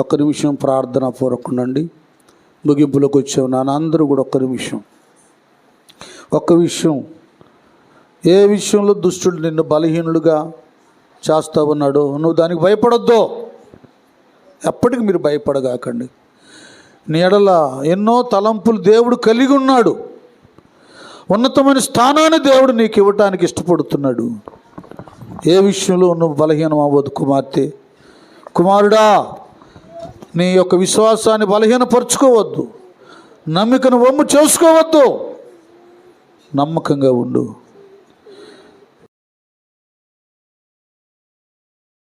ఒక్క నిమిషం ప్రార్థన పూర్వకుండండి. ముగింపులోకి వచ్చావు నాన్న. అందరూ కూడా ఒక్క విషయం, ఏ విషయంలో దుష్టుడు నిన్ను బలహీనుడుగా చేస్తూ ఉన్నాడో నువ్వు దానికి భయపడొద్దు. ఎప్పటికీ మీరు భయపడగాకండి. నీ ఎడల ఎన్నో తలంపులు దేవుడు కలిగి ఉన్నాడు. ఉన్నతమైన స్థానాన్ని దేవుడు నీకు ఇవ్వటానికి ఇష్టపడుతున్నాడు. ఏ విషయంలో నువ్వు బలహీనం అవ్వదు కుమార్తె, కుమారుడా. నీ యొక్క విశ్వాసాన్ని బలహీనపరుచుకోవద్దు, నమ్మికను వమ్ము చేసుకోవద్దు. నమ్మకంగా ఉండు.